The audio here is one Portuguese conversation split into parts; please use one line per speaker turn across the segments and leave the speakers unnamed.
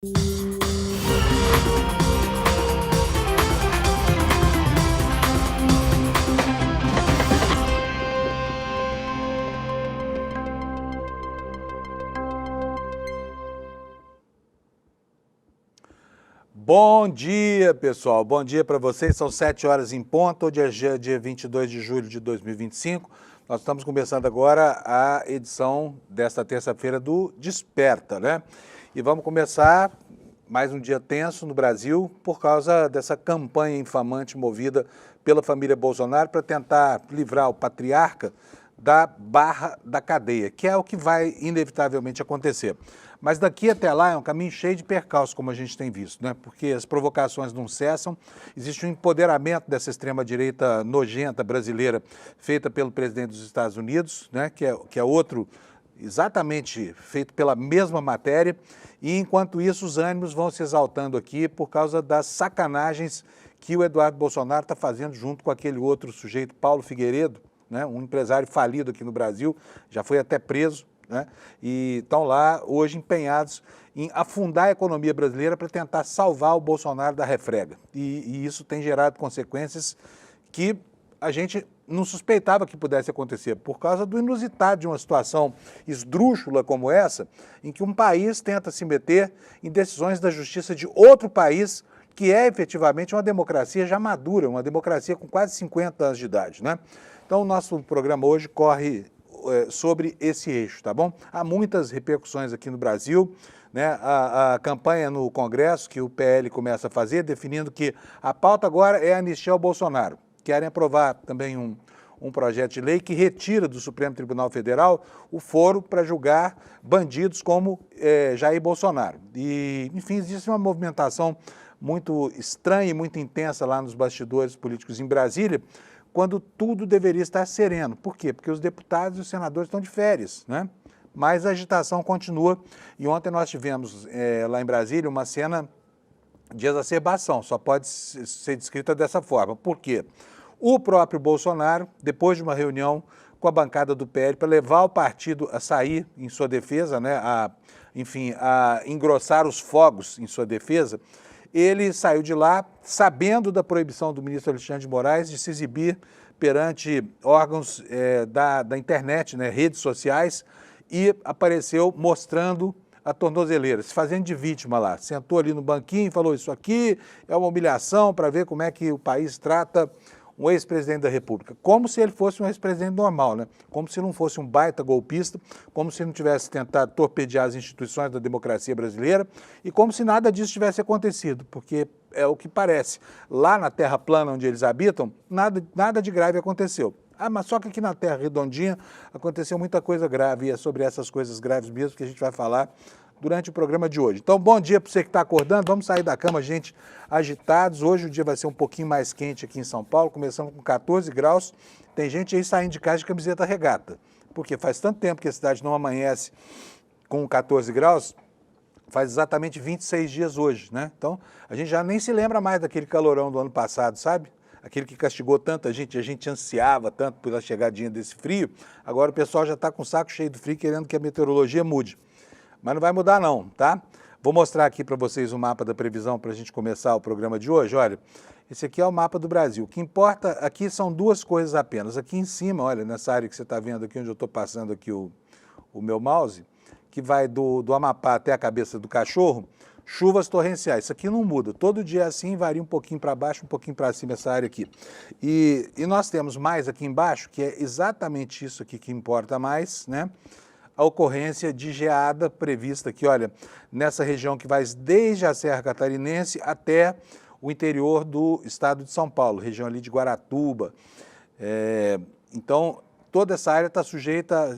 Bom dia, pessoal. Bom dia para vocês. São 7 horas em ponto. Hoje é dia 22 de julho de 2025. Nós estamos começando agora a edição desta terça-feira do Desperta, né? E vamos começar mais um dia tenso no Brasil por causa dessa campanha infamante movida pela família Bolsonaro para tentar livrar o patriarca da barra da cadeia, que é o que vai inevitavelmente acontecer. Mas daqui até lá é um caminho cheio de percalços, como a gente tem visto, né? Porque as provocações não cessam, existe um empoderamento dessa extrema-direita nojenta brasileira feita pelo presidente dos Estados Unidos, né? Que é outro exatamente feito pela mesma matéria, e enquanto isso os ânimos vão se exaltando aqui por causa das sacanagens que o Eduardo Bolsonaro está fazendo junto com aquele outro sujeito, Paulo Figueiredo, né? Um empresário falido aqui no Brasil, já foi até preso, né? E estão lá hoje empenhados em afundar a economia brasileira para tentar salvar o Bolsonaro da refrega. E isso tem gerado consequências que a gente não suspeitava que pudesse acontecer, por causa do inusitado de uma situação esdrúxula como essa, em que um país tenta se meter em decisões da justiça de outro país, que é efetivamente uma democracia já madura, uma democracia com quase 50 anos de idade, né? Então o nosso programa hoje corre sobre esse eixo, tá bom? Há muitas repercussões aqui no Brasil, né? A campanha no Congresso que o PL começa a fazer, definindo que a pauta agora é anistia ao Bolsonaro. Querem aprovar também um projeto de lei que retira do Supremo Tribunal Federal o foro para julgar bandidos como Jair Bolsonaro. E, enfim, existe uma movimentação muito estranha e muito intensa lá nos bastidores políticos em Brasília, quando tudo deveria estar sereno. Por quê? Porque os deputados e os senadores estão de férias, né? Mas a agitação continua. E ontem nós tivemos lá em Brasília uma cena de exacerbação, só pode ser descrita dessa forma. Por quê? O próprio Bolsonaro, depois de uma reunião com a bancada do PL para levar o partido a sair em sua defesa, né? a engrossar os fogos em sua defesa, ele saiu de lá sabendo da proibição do ministro Alexandre de Moraes de se exibir perante órgãos da internet, né, redes sociais, e apareceu mostrando a tornozeleira, se fazendo de vítima lá. Sentou ali no banquinho e falou: isso aqui é uma humilhação para ver como é que o país trata um ex-presidente da República. Como se ele fosse um ex-presidente normal, né? Como se não fosse um baita golpista, como se não tivesse tentado torpedear as instituições da democracia brasileira e como se nada disso tivesse acontecido, porque é o que parece. Lá na Terra plana onde eles habitam, nada de grave aconteceu. Ah, mas só que aqui na Terra redondinha aconteceu muita coisa grave, e é sobre essas coisas graves mesmo que a gente vai falar durante o programa de hoje. Então, bom dia para você que está acordando, vamos sair da cama, gente, agitados. Hoje o dia vai ser um pouquinho mais quente aqui em São Paulo, começando com 14 graus. Tem gente aí saindo de casa de camiseta regata, porque faz tanto tempo que a cidade não amanhece com 14 graus, faz exatamente 26 dias hoje, né? Então, a gente já nem se lembra mais daquele calorão do ano passado, sabe? Aquele que castigou tanta gente, a gente ansiava tanto pela chegadinha desse frio. Agora o pessoal já está com o saco cheio do frio, querendo que a meteorologia mude. Mas não vai mudar não, tá? Vou mostrar aqui para vocês o mapa da previsão para a gente começar o programa de hoje. Olha, esse aqui é o mapa do Brasil. O que importa aqui são duas coisas apenas. Aqui em cima, olha, nessa área que você está vendo aqui, onde eu estou passando aqui o meu mouse, que vai do Amapá até a cabeça do cachorro, chuvas torrenciais. Isso aqui não muda. Todo dia é assim, varia um pouquinho para baixo, um pouquinho para cima essa área aqui. E nós temos mais aqui embaixo, que é exatamente isso aqui que importa mais, né? A ocorrência de geada prevista aqui, olha, nessa região que vai desde a Serra Catarinense até o interior do estado de São Paulo, região ali de Guaratuba. Então, toda essa área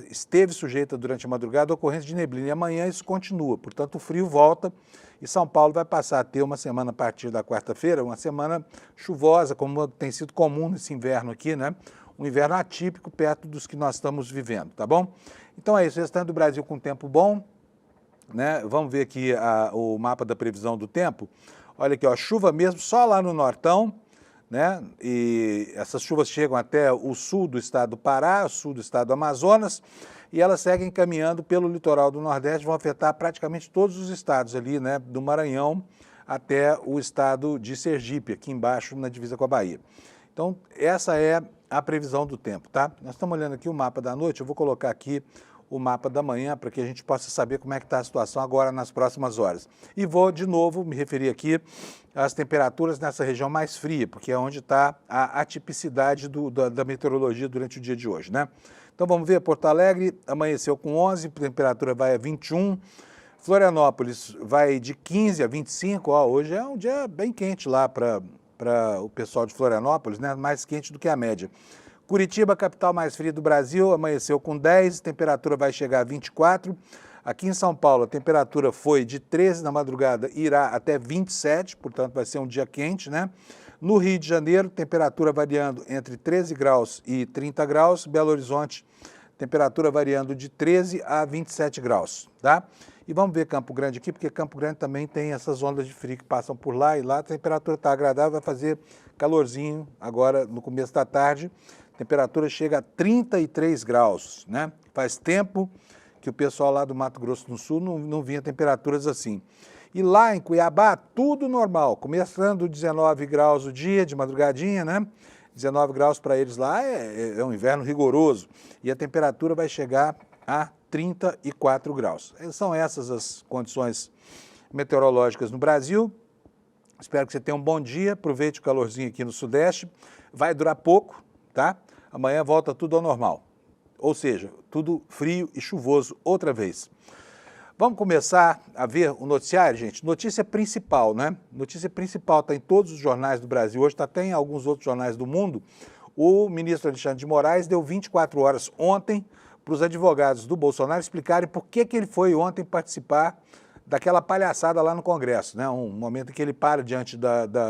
esteve sujeita durante a madrugada à ocorrência de neblina, e amanhã isso continua, portanto o frio volta e São Paulo vai passar a ter uma semana a partir da quarta-feira, uma semana chuvosa, como tem sido comum nesse inverno aqui, né? Um inverno atípico perto dos que nós estamos vivendo, tá bom? Então é isso, restante do Brasil com tempo bom, né? Vamos ver aqui o mapa da previsão do tempo. Olha aqui, ó, chuva mesmo só lá no Nortão, né? E essas chuvas chegam até o sul do estado do Pará, o sul do estado do Amazonas, e elas seguem caminhando pelo litoral do Nordeste, vão afetar praticamente todos os estados ali, né, do Maranhão até o estado de Sergipe, aqui embaixo na divisa com a Bahia. Então, essa é a previsão do tempo, tá? Nós estamos olhando aqui o mapa da noite, eu vou colocar aqui o mapa da manhã para que a gente possa saber como é que está a situação agora nas próximas horas. E vou, de novo, me referir aqui às temperaturas nessa região mais fria, porque é onde está a atipicidade da meteorologia durante o dia de hoje, né? Então vamos ver, Porto Alegre amanheceu com 11, a temperatura vai a 21, Florianópolis vai de 15 a 25, ó, hoje é um dia bem quente lá para o pessoal de Florianópolis, né? Mais quente do que a média. Curitiba, capital mais fria do Brasil, amanheceu com 10, temperatura vai chegar a 24. Aqui em São Paulo, a temperatura foi de 13 na madrugada, irá até 27, portanto vai ser um dia quente, né? No Rio de Janeiro, temperatura variando entre 13 graus e 30 graus. Belo Horizonte, temperatura variando de 13 a 27 graus, tá? E vamos ver Campo Grande aqui, porque Campo Grande também tem essas ondas de frio que passam por lá, e lá a temperatura está agradável, vai fazer calorzinho agora no começo da tarde. A temperatura chega a 33 graus, né? Faz tempo que o pessoal lá do Mato Grosso do Sul não vinha temperaturas assim. E lá em Cuiabá, tudo normal, começando 19 graus o dia, de madrugadinha, né? 19 graus para eles lá é um inverno rigoroso. E a temperatura vai chegar a 34 graus. São essas as condições meteorológicas no Brasil. Espero que você tenha um bom dia, aproveite o calorzinho aqui no Sudeste. Vai durar pouco, tá? Amanhã volta tudo ao normal. Ou seja, tudo frio e chuvoso outra vez. Vamos começar a ver o noticiário, gente? Notícia principal, né? Notícia principal está em todos os jornais do Brasil, hoje está até em alguns outros jornais do mundo. O ministro Alexandre de Moraes deu 24 horas ontem para os advogados do Bolsonaro explicarem por que ele foi ontem participar daquela palhaçada lá no Congresso, né? Um momento em que ele para diante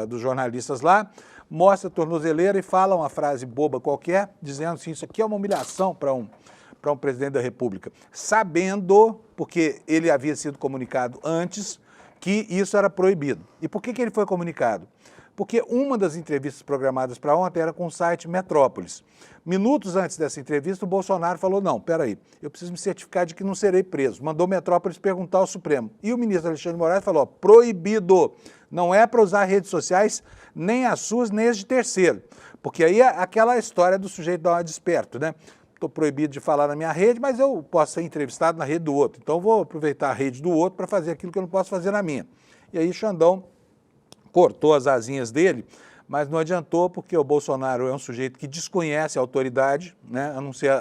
dos jornalistas lá, mostra a tornozeleira e fala uma frase boba qualquer, dizendo assim, isso aqui é uma humilhação para um presidente da República, sabendo, porque ele havia sido comunicado antes, que isso era proibido. E por que ele foi comunicado? Porque uma das entrevistas programadas para ontem era com o site Metrópolis. Minutos antes dessa entrevista, o Bolsonaro falou, não, peraí, eu preciso me certificar de que não serei preso. Mandou Metrópolis perguntar ao Supremo. E o ministro Alexandre de Moraes falou, proibido, não é para usar redes sociais, nem as suas, nem as de terceiro. Porque aí é aquela história do sujeito dar uma desperto, né? Estou proibido de falar na minha rede, mas eu posso ser entrevistado na rede do outro. Então vou aproveitar a rede do outro para fazer aquilo que eu não posso fazer na minha. E aí Xandão cortou as asinhas dele, mas não adiantou porque o Bolsonaro é um sujeito que desconhece a autoridade, né, a não ser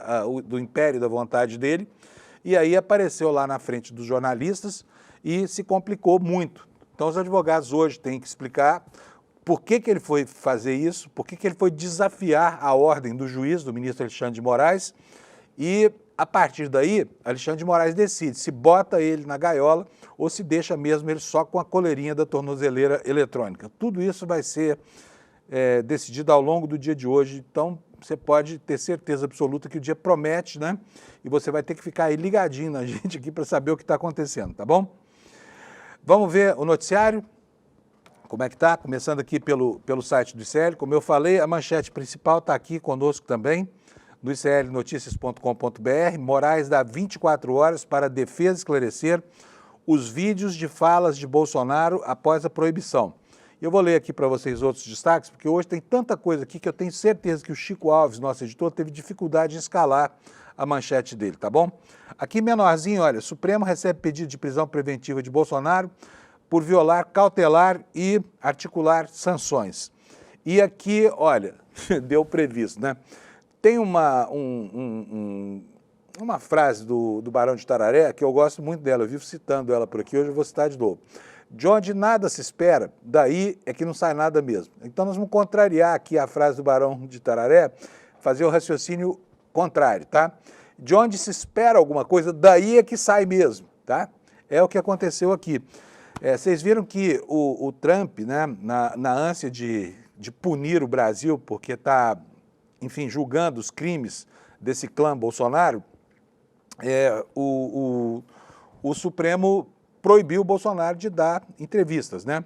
do império da vontade dele, e aí apareceu lá na frente dos jornalistas e se complicou muito. Então os advogados hoje têm que explicar por que ele foi fazer isso, por que ele foi desafiar a ordem do juiz, do ministro Alexandre de Moraes, e a partir daí, Alexandre de Moraes decide se bota ele na gaiola ou se deixa mesmo ele só com a coleirinha da tornozeleira eletrônica. Tudo isso vai ser decidido ao longo do dia de hoje, então você pode ter certeza absoluta que o dia promete, né? E você vai ter que ficar aí ligadinho na gente aqui para saber o que está acontecendo, tá bom? Vamos ver o noticiário? Como é que está? Começando aqui pelo site do ICL. Como eu falei, a manchete principal está aqui conosco também, no iclnoticias.com.br. Moraes dá 24 horas para a defesa esclarecer os vídeos de falas de Bolsonaro após a proibição. Eu vou ler aqui para vocês outros destaques, porque hoje tem tanta coisa aqui que eu tenho certeza que o Chico Alves, nosso editor, teve dificuldade em escalar a manchete dele, tá bom? Aqui menorzinho, olha, Supremo recebe pedido de prisão preventiva de Bolsonaro por violar cautelar e articular sanções. E aqui, olha, deu previsto, né? Tem uma frase do Barão de Tararé que eu gosto muito dela, eu vivo citando ela por aqui, hoje eu vou citar de novo. De onde nada se espera, daí é que não sai nada mesmo. Então nós vamos contrariar aqui a frase do Barão de Tararé, fazer o raciocínio contrário, tá? De onde se espera alguma coisa, daí é que sai mesmo, tá? É o que aconteceu aqui. Vocês viram que o Trump, né, na ânsia de punir o Brasil, porque está, enfim, julgando os crimes desse clã Bolsonaro, o Supremo proibiu o Bolsonaro de dar entrevistas, né?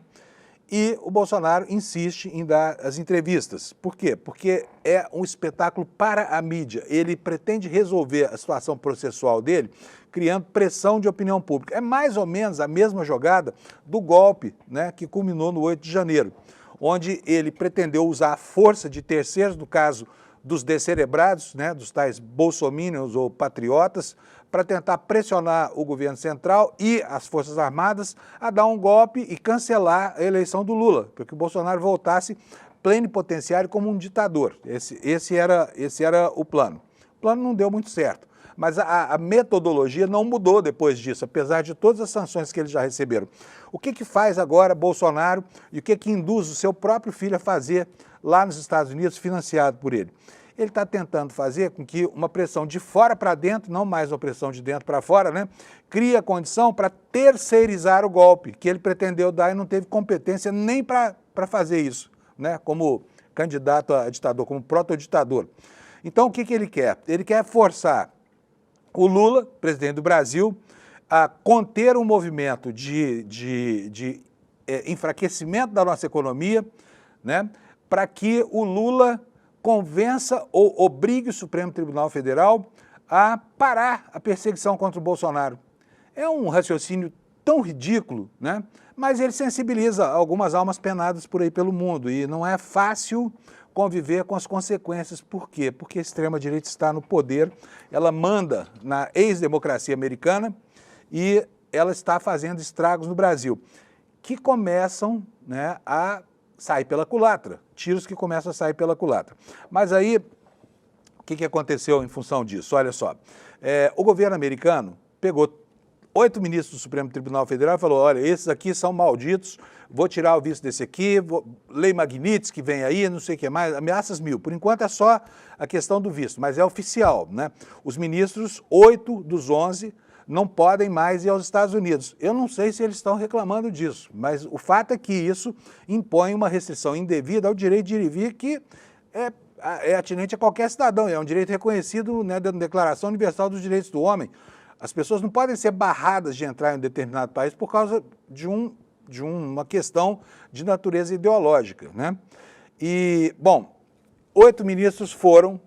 E o Bolsonaro insiste em dar as entrevistas. Por quê? Porque é um espetáculo para a mídia. Ele pretende resolver a situação processual dele criando pressão de opinião pública. É mais ou menos a mesma jogada do golpe, né, que culminou no 8 de janeiro, onde ele pretendeu usar a força de terceiros, no caso dos descerebrados, né, dos tais bolsominions ou patriotas, para tentar pressionar o governo central e as Forças Armadas a dar um golpe e cancelar a eleição do Lula, para que o Bolsonaro voltasse plenipotenciário como um ditador. Esse era o plano. O plano não deu muito certo, mas a metodologia não mudou depois disso, apesar de todas as sanções que eles já receberam. O que faz agora Bolsonaro e o que induz o seu próprio filho a fazer lá nos Estados Unidos, financiado por ele? Ele está tentando fazer com que uma pressão de fora para dentro, não mais uma pressão de dentro para fora, né, crie a condição para terceirizar o golpe, que ele pretendeu dar e não teve competência nem para fazer isso, né, como candidato a ditador, como protoditador. Então, o que ele quer? Ele quer forçar o Lula, presidente do Brasil, a conter um movimento de enfraquecimento da nossa economia, né, para que o Lula convença ou obrigue o Supremo Tribunal Federal a parar a perseguição contra o Bolsonaro. É um raciocínio tão ridículo, né? Mas ele sensibiliza algumas almas penadas por aí pelo mundo e não é fácil conviver com as consequências. Por quê? Porque a extrema-direita está no poder, ela manda na ex-democracia americana e ela está fazendo estragos no Brasil, que começam, né, a sair pela culatra, tiros que começam a sair pela culatra. Mas aí, o que aconteceu em função disso? Olha só, o governo americano pegou 8 ministros do Supremo Tribunal Federal e falou, olha, esses aqui são malditos, vou tirar o visto desse aqui, lei Magnitsky que vem aí, não sei o que mais, ameaças mil. Por enquanto é só a questão do visto, mas é oficial, né? Os ministros, 8 dos 11, não podem mais ir aos Estados Unidos. Eu não sei se eles estão reclamando disso, mas o fato é que isso impõe uma restrição indevida ao direito de ir e vir, que é atinente a qualquer cidadão, é um direito reconhecido, né, da Declaração Universal dos Direitos do Homem. As pessoas não podem ser barradas de entrar em um determinado país por causa de uma questão de natureza ideológica, né? E, bom, 8 ministros foram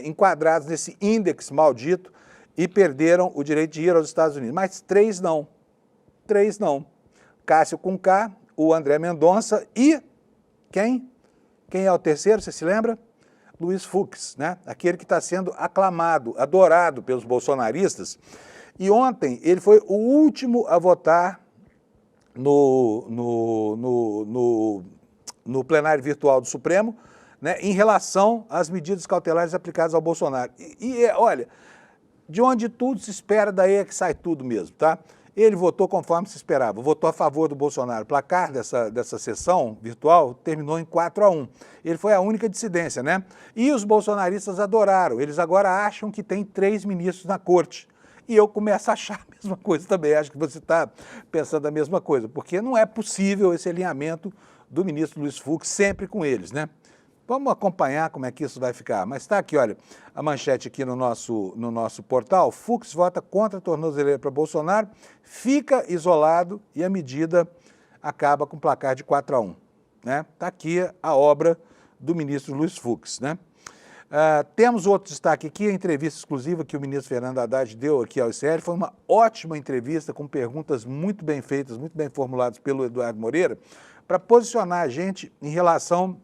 enquadrados nesse índex maldito e perderam o direito de ir aos Estados Unidos, mas 3 não. 3 não. Cássio com K, o André Mendonça e quem? Quem é o terceiro, você se lembra? Luiz Fux, né? Aquele que está sendo aclamado, adorado pelos bolsonaristas. E ontem ele foi o último a votar no plenário virtual do Supremo, né, em relação às medidas cautelares aplicadas ao Bolsonaro. Olha, de onde tudo se espera, daí é que sai tudo mesmo, tá? Ele votou conforme se esperava, votou a favor do Bolsonaro. O placar dessa sessão virtual terminou em 4-1. Ele foi a única dissidência, né? E os bolsonaristas adoraram, eles agora acham que tem 3 ministros na corte. E eu começo a achar a mesma coisa também, acho que você está pensando a mesma coisa, porque não é possível esse alinhamento do ministro Luiz Fux sempre com eles, né? Vamos acompanhar como é que isso vai ficar. Mas está aqui, olha, a manchete aqui no nosso portal. Fux vota contra a tornozeleira para Bolsonaro, fica isolado e a medida acaba com placar de 4-1. Né? Está aqui a obra do ministro Luiz Fux, né? Temos outro destaque aqui, a entrevista exclusiva que o ministro Fernando Haddad deu aqui ao ICL. Foi uma ótima entrevista, com perguntas muito bem feitas, muito bem formuladas pelo Eduardo Moreira, para posicionar a gente em relação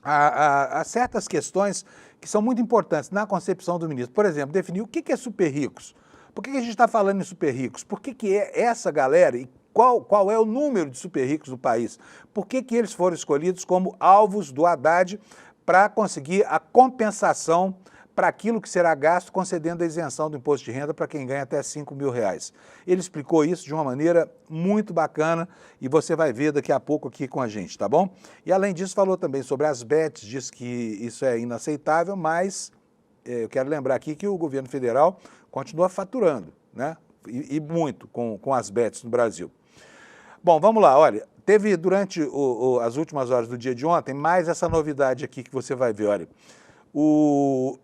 a certas questões que são muito importantes na concepção do ministro. Por exemplo, definir o que é super ricos. Por que a gente está falando em super ricos? Por que é essa galera e qual é o número de super ricos do país? Por que eles foram escolhidos como alvos do Haddad para conseguir a compensação para aquilo que será gasto, concedendo a isenção do imposto de renda para quem ganha até R$5.000. Ele explicou isso de uma maneira muito bacana e você vai ver daqui a pouco aqui com a gente, tá bom? E além disso falou também sobre as bets, diz que isso é inaceitável, mas eu quero lembrar aqui que o governo federal continua faturando, né? E muito com as bets no Brasil. Bom, vamos lá, olha, teve durante as últimas horas do dia de ontem mais essa novidade aqui que você vai ver, olha.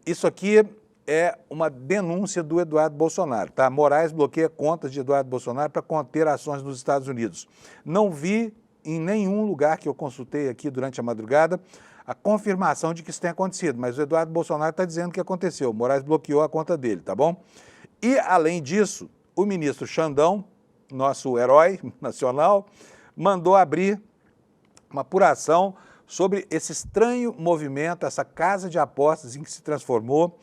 Isso aqui é uma denúncia do Eduardo Bolsonaro, tá? Moraes bloqueia contas de Eduardo Bolsonaro para conter ações nos Estados Unidos. Não vi em nenhum lugar que eu consultei aqui durante a madrugada a confirmação de que isso tem acontecido, mas o Eduardo Bolsonaro está dizendo que aconteceu. O Moraes bloqueou a conta dele, tá bom? E, além disso, o ministro Xandão, nosso herói nacional, mandou abrir uma apuração sobre esse estranho movimento, essa casa de apostas em que se transformou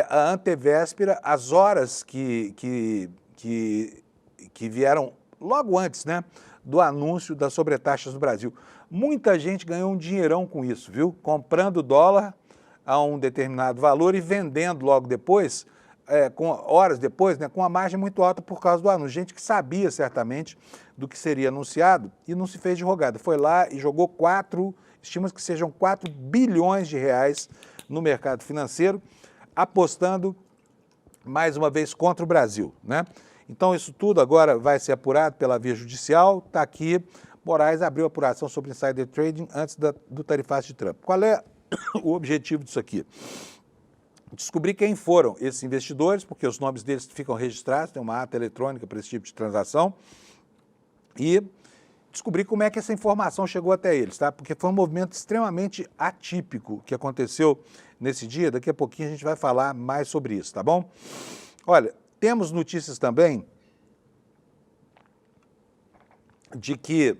a antevéspera, as horas que vieram logo antes, né, do anúncio das sobretaxas no Brasil. Muita gente ganhou um dinheirão com isso, viu? Comprando dólar a um determinado valor e vendendo logo depois, horas depois, né, com uma margem muito alta por causa do anúncio. Gente que sabia certamente do que seria anunciado e não se fez de rogada. Foi lá e jogou estima-se que sejam 4 bilhões de reais no mercado financeiro, apostando mais uma vez contra o Brasil, né? Então isso tudo agora vai ser apurado pela via judicial. Está aqui, Moraes abriu apuração sobre insider trading antes do tarifaço de Trump. Qual é o objetivo disso aqui? Descobrir quem foram esses investidores, porque os nomes deles ficam registrados, tem uma ata eletrônica para esse tipo de transação, e descobrir como é que essa informação chegou até eles, tá? Porque foi um movimento extremamente atípico que aconteceu nesse dia. Daqui a pouquinho a gente vai falar mais sobre isso, tá bom? Olha, temos notícias também de que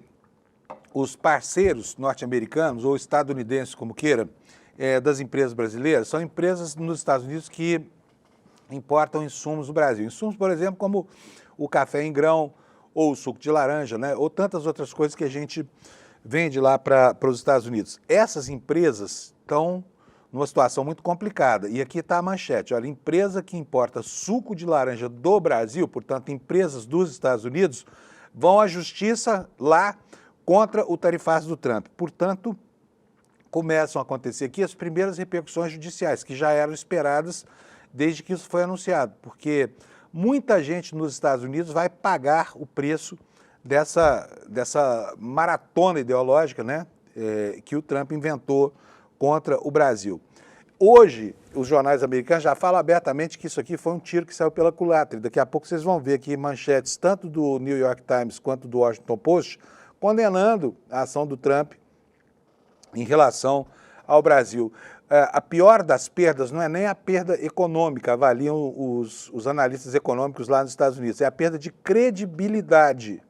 os parceiros norte-americanos, ou estadunidenses, como queira, das empresas brasileiras, são empresas nos Estados Unidos que importam insumos do Brasil. Insumos, por exemplo, como o café em grão, ou o suco de laranja, né? Ou tantas outras coisas que a gente vende lá para os Estados Unidos. Essas empresas estão numa situação muito complicada. E aqui está a manchete. Olha, empresa que importa suco de laranja do Brasil, portanto, empresas dos Estados Unidos, vão à justiça lá contra o tarifaço do Trump. Portanto, começam a acontecer aqui as primeiras repercussões judiciais, que já eram esperadas desde que isso foi anunciado, porque muita gente nos Estados Unidos vai pagar o preço dessa maratona ideológica, né, que o Trump inventou contra o Brasil. Hoje, os jornais americanos já falam abertamente que isso aqui foi um tiro que saiu pela culatra. Daqui a pouco vocês vão ver aqui manchetes tanto do New York Times quanto do Washington Post condenando a ação do Trump em relação ao Brasil. A pior das perdas não é nem a perda econômica, avaliam os analistas econômicos lá nos Estados Unidos, é a perda de credibilidade,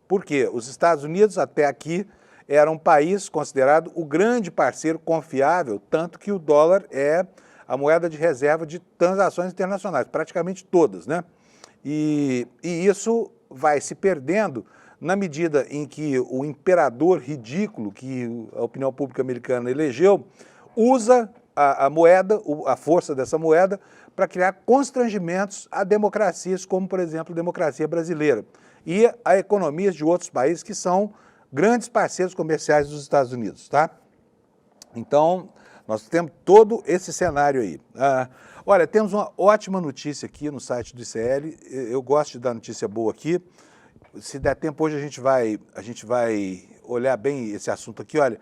Por quê? Os Estados Unidos, até aqui, era um país considerado o grande parceiro confiável, tanto que o dólar é a moeda de reserva de transações internacionais, praticamente todas, né? E isso vai se perdendo na medida em que o imperador ridículo que a opinião pública americana elegeu usa a moeda, a força dessa moeda, para criar constrangimentos a democracias, como, por exemplo, a democracia brasileira, e a economias de outros países que são grandes parceiros comerciais dos Estados Unidos, tá? Então, nós temos todo esse cenário aí. Olha, temos uma ótima notícia aqui no site do ICL, eu gosto de dar notícia boa aqui. Se der tempo, hoje a gente vai olhar bem esse assunto aqui. Olha,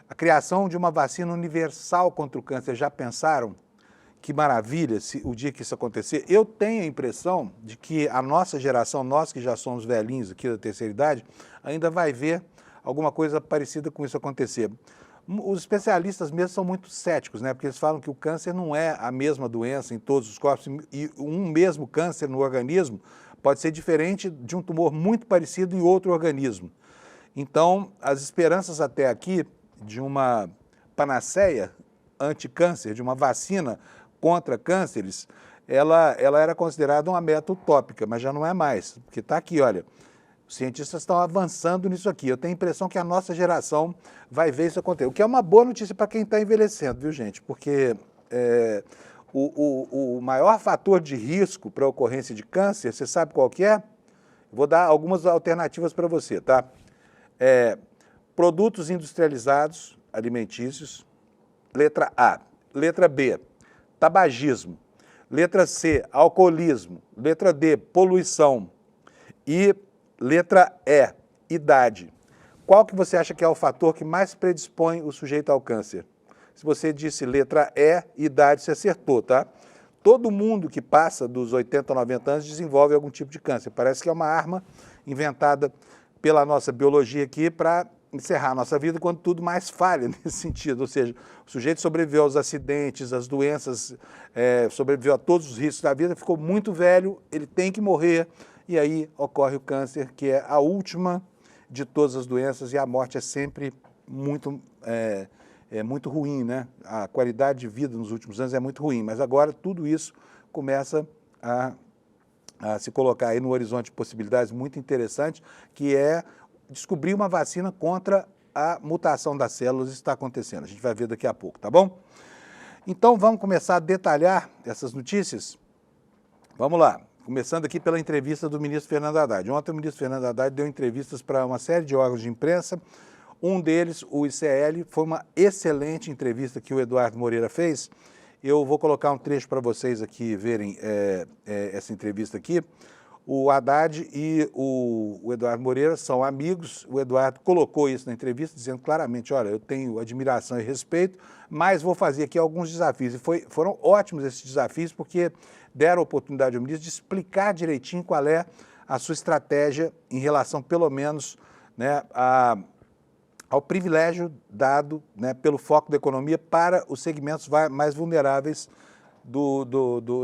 a criação de uma vacina universal contra o câncer. Já pensaram? Que maravilha o dia que isso acontecer. Eu tenho a impressão de que a nossa geração, nós que já somos velhinhos aqui da terceira idade, ainda vai ver alguma coisa parecida com isso acontecer. Os especialistas mesmo são muito céticos, né? Porque eles falam que o câncer não é a mesma doença em todos os corpos e um mesmo câncer no organismo pode ser diferente de um tumor muito parecido em outro organismo. Então, as esperanças até aqui de uma panaceia anti-câncer, de uma vacina contra cânceres, ela era considerada uma meta utópica, mas já não é mais, porque está aqui, olha, os cientistas estão avançando nisso aqui. Eu tenho a impressão que a nossa geração vai ver isso acontecer, o que é uma boa notícia para quem está envelhecendo, viu, gente? Porque o maior fator de risco para a ocorrência de câncer, você sabe qual que é? Vou dar algumas alternativas para você, tá? Produtos industrializados, alimentícios, letra A. Letra B, tabagismo. Letra C, alcoolismo. Letra D, poluição. E letra E, idade. Qual que você acha que é o fator que mais predispõe o sujeito ao câncer? Se você disse letra E, idade, você acertou, tá? Todo mundo que passa dos 80 a 90 anos desenvolve algum tipo de câncer. Parece que é uma arma inventada pela nossa biologia aqui para encerrar a nossa vida quando tudo mais falha nesse sentido, ou seja, o sujeito sobreviveu aos acidentes, às doenças, sobreviveu a todos os riscos da vida, ficou muito velho, ele tem que morrer, e aí ocorre o câncer, que é a última de todas as doenças, e a morte é sempre muito, muito ruim, né? A qualidade de vida nos últimos anos é muito ruim, mas agora tudo isso começa a se colocar aí no horizonte de possibilidades muito interessantes, que é descobrir uma vacina contra a mutação das células. Isso está acontecendo, a gente vai ver daqui a pouco, tá bom? Então vamos começar a detalhar essas notícias? Vamos lá, começando aqui pela entrevista do ministro Fernando Haddad. Ontem o ministro Fernando Haddad deu entrevistas para uma série de órgãos de imprensa, um deles, o ICL, foi uma excelente entrevista que o Eduardo Moreira fez. Eu vou colocar um trecho para vocês aqui verem essa entrevista aqui. O Haddad e o Eduardo Moreira são amigos. O Eduardo colocou isso na entrevista, dizendo claramente, olha, eu tenho admiração e respeito, mas vou fazer aqui alguns desafios. E foram ótimos esses desafios, porque deram a oportunidade ao ministro de explicar direitinho qual é a sua estratégia em relação, pelo menos, né, ao privilégio dado, né, pelo foco da economia para os segmentos mais vulneráveis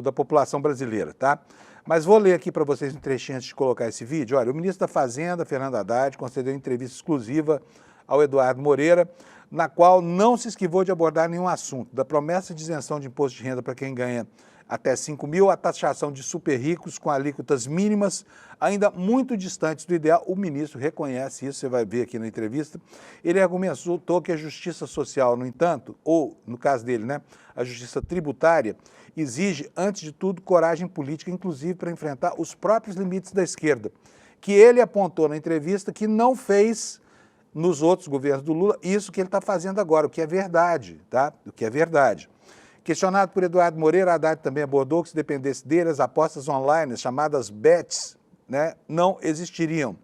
da população brasileira, tá? Mas vou ler aqui para vocês um trechinho antes de colocar esse vídeo. Olha, o ministro da Fazenda, Fernando Haddad, concedeu entrevista exclusiva ao Eduardo Moreira, na qual não se esquivou de abordar nenhum assunto, da promessa de isenção de imposto de renda para quem ganha até 5 mil, a taxação de super ricos com alíquotas mínimas, ainda muito distantes do ideal. O ministro reconhece isso, você vai ver aqui na entrevista. Ele argumentou que a justiça social, no entanto, ou, no caso dele, né, a justiça tributária, exige, antes de tudo, coragem política, inclusive para enfrentar os próprios limites da esquerda, que ele apontou na entrevista que não fez nos outros governos do Lula isso que ele está fazendo agora, o que é verdade, tá? O que é verdade. Questionado por Eduardo Moreira, Haddad também abordou que, se dependesse dele, as apostas online, chamadas bets, né, não existiriam.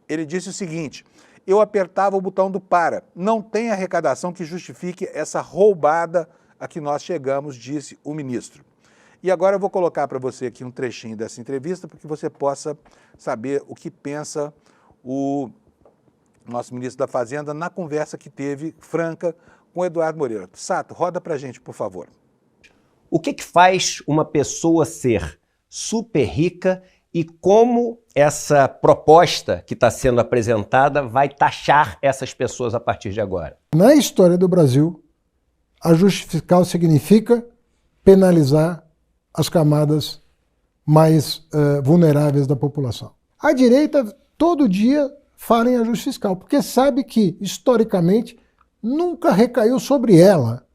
Ele disse o seguinte: eu apertava o botão do para, não tem arrecadação que justifique essa roubada a que nós chegamos, disse o ministro. E agora eu vou colocar para você aqui um trechinho dessa entrevista, para que você possa saber o que pensa o nosso ministro da Fazenda na conversa que teve, franca, com o Eduardo Moreira. Sato, roda para a gente, por favor.
O que faz uma pessoa ser super rica e como essa proposta que está sendo apresentada vai taxar essas pessoas a partir de agora?
Na história do Brasil, ajuste fiscal significa penalizar as camadas mais vulneráveis da população. A direita, todo dia, fala em ajuste fiscal, porque sabe que, historicamente, nunca recaiu sobre ela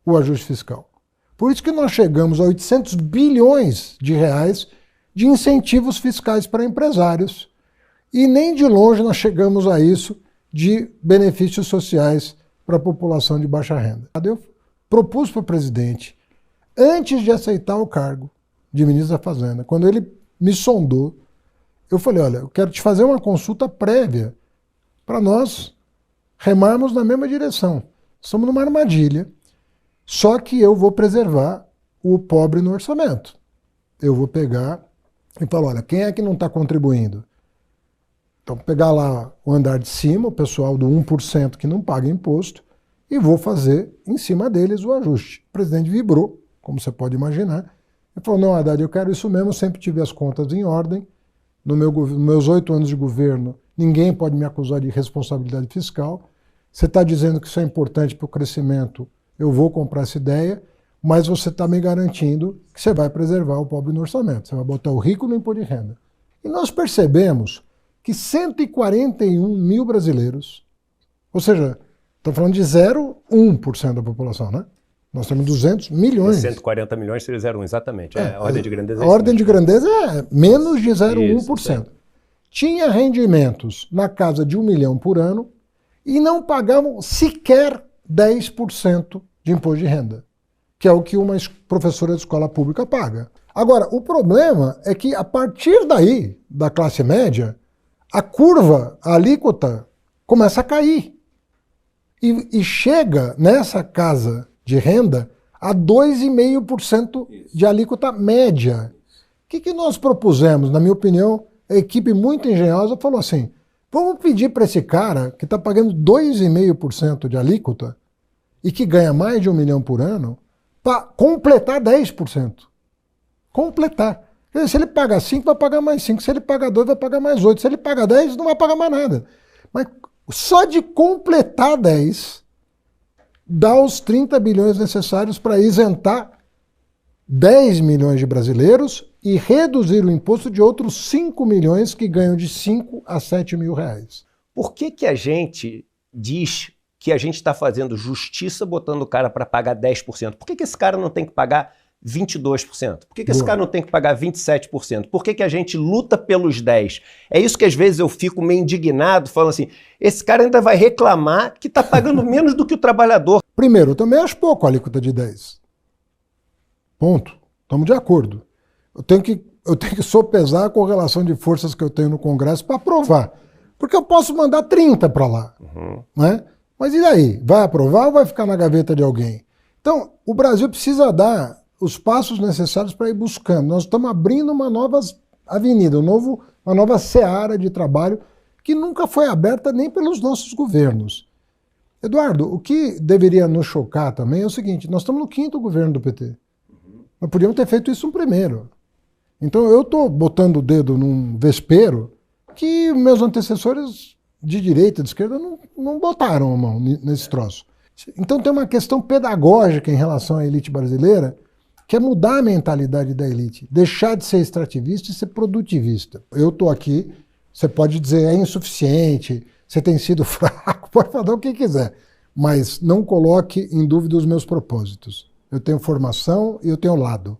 o ajuste fiscal. Por isso que nós chegamos a 800 bilhões de reais de incentivos fiscais para empresários e nem de longe nós chegamos a isso de benefícios sociais para a população de baixa renda. Eu propus para o presidente, antes de aceitar o cargo de ministro da Fazenda, quando ele me sondou, eu falei, olha, eu quero te fazer uma consulta prévia para nós remarmos na mesma direção. Estamos numa armadilha, só que eu vou preservar o pobre no orçamento. Eu vou pegar e falar, olha, quem é que não está contribuindo? Então, pegar lá o andar de cima, o pessoal do 1% que não paga imposto, e vou fazer em cima deles o ajuste. O presidente vibrou, como você pode imaginar, e falou, não, Haddad, eu quero isso mesmo, eu sempre tive as contas em ordem, nos meus 8 anos de governo, ninguém pode me acusar de responsabilidade fiscal. Você está dizendo que isso é importante para o crescimento, eu vou comprar essa ideia, mas você está me garantindo que você vai preservar o pobre no orçamento, você vai botar o rico no imposto de renda. E nós percebemos que 141 mil brasileiros, ou seja, estamos falando de 0,1% da população, né? Nós temos 200 milhões.
140 milhões seria 0,1, exatamente. A ordem de grandeza é
a ordem de grandeza é menos de 0,1%.
Isso.
Tinha rendimentos na casa de 1 milhão por ano e não pagavam sequer 10% de imposto de renda, que é o que uma professora de escola pública paga. Agora, o problema é que, a partir daí, da classe média, a curva, a alíquota, começa a cair. E chega nessa casa de renda a 2,5% de alíquota média. O que nós propusemos? Na minha opinião, a equipe muito engenhosa falou assim, Vamos pedir para esse cara que está pagando 2,5% de alíquota e que ganha mais de 1 milhão por ano para completar 10%. Completar. Quer dizer, se ele paga 5, vai pagar mais 5. Se ele paga 2, vai pagar mais 8. Se ele paga 10, não vai pagar mais nada. Mas só de completar 10, dá os 30 bilhões necessários para isentar 10 milhões de brasileiros e reduzir o imposto de outros 5 milhões que ganham de 5 a 7 mil reais.
Por que a gente diz que a gente está fazendo justiça botando o cara para pagar 10%? Por que esse cara não tem que pagar 22%? Por que esse cara não tem que pagar 27%? Por que a gente luta pelos 10%? É isso que às vezes eu fico meio indignado, falando assim, esse cara ainda vai reclamar que está pagando menos do que o trabalhador.
Primeiro, eu também acho pouco a alíquota de 10%. Ponto. Estamos de acordo. Eu tenho que sopesar a correlação de forças que eu tenho no Congresso para aprovar. Porque eu posso mandar 30 para lá. Né? Mas e daí? Vai aprovar ou vai ficar na gaveta de alguém? Então, o Brasil precisa dar os passos necessários para ir buscando. Nós estamos abrindo uma nova avenida, uma nova seara de trabalho que nunca foi aberta nem pelos nossos governos. Eduardo, o que deveria nos chocar também é o seguinte, nós estamos no 5º governo do PT. Nós podíamos ter feito isso no primeiro. Então eu estou botando o dedo num vespeiro que meus antecessores de direita e de esquerda não botaram a mão nesse troço. Então tem uma questão pedagógica em relação à elite brasileira, que é mudar a mentalidade da elite, deixar de ser extrativista e ser produtivista. Eu estou aqui, você pode dizer é insuficiente, você tem sido fraco, pode falar o que quiser, mas não coloque em dúvida os meus propósitos. Eu tenho formação e eu tenho lado.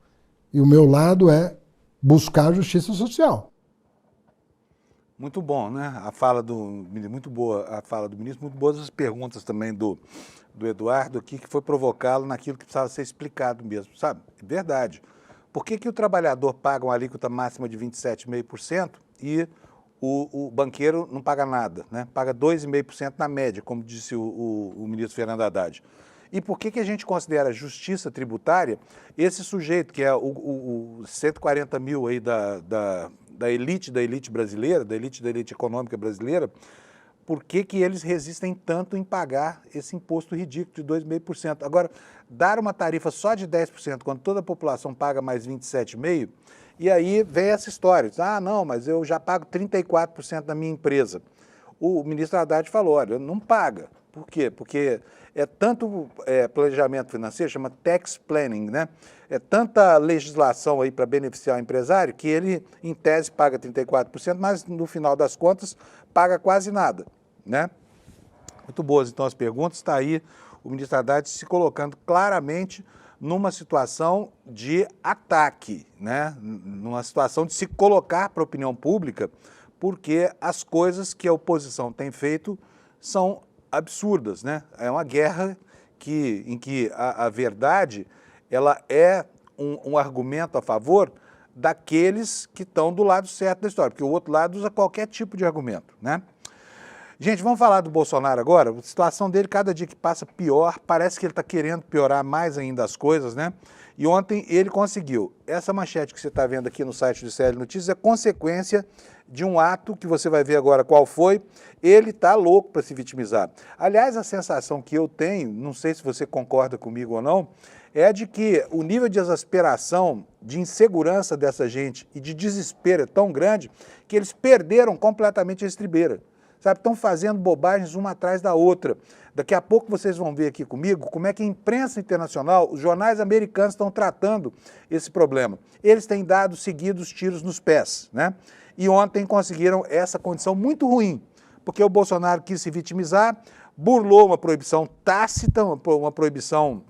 E o meu lado é buscar justiça social.
Muito bom, né? A fala do ministro, muito boa a fala do ministro, muito boas as perguntas também do Eduardo aqui, que foi provocá-lo naquilo que precisava ser explicado mesmo, sabe? Verdade. Por que o trabalhador paga uma alíquota máxima de 27,5% e o banqueiro não paga nada, né? Paga 2,5% na média, como disse o ministro Fernando Haddad. E por que a gente considera justiça tributária esse sujeito, que é o 140 mil aí da elite brasileira, da elite econômica brasileira, por que eles resistem tanto em pagar esse imposto ridículo de 2,5%? Agora, dar uma tarifa só de 10%, quando toda a população paga mais 27,5%, e aí vem essa história, ah, não, mas eu já pago 34% da minha empresa. O ministro Haddad falou, olha, não paga. Por quê? Porque é tanto planejamento financeiro, chama tax planning, né? É tanta legislação aí para beneficiar o empresário que ele, em tese, paga 34%, mas no final das contas paga quase nada, né? Muito boas, então, as perguntas. Está aí o ministro Haddad se colocando claramente numa situação de ataque, né? Numa situação de se colocar para a opinião pública, porque as coisas que a oposição tem feito são absurdas, né? É uma guerra em que a verdade ela é um argumento a favor daqueles que estão do lado certo da história, porque o outro lado usa qualquer tipo de argumento, né? Gente, vamos falar do Bolsonaro agora. A situação dele, cada dia que passa, pior. Parece que ele está querendo piorar mais ainda as coisas, né? E ontem ele conseguiu. Essa manchete que você está vendo aqui no site do CL Notícias é consequência de um ato que você vai ver agora qual foi. Ele está louco para se vitimizar. Aliás, a sensação que eu tenho, não sei se você concorda comigo ou não, é de que o nível de exasperação, de insegurança dessa gente e de desespero é tão grande que eles perderam completamente a estribeira. Sabe, estão fazendo bobagens uma atrás da outra. Daqui a pouco vocês vão ver aqui comigo como é que a imprensa internacional, os jornais americanos estão tratando esse problema. Eles têm dado seguidos tiros nos pés, né? E ontem conseguiram essa condição muito ruim, porque o Bolsonaro quis se vitimizar, burlou uma proibição tácita, uma proibição,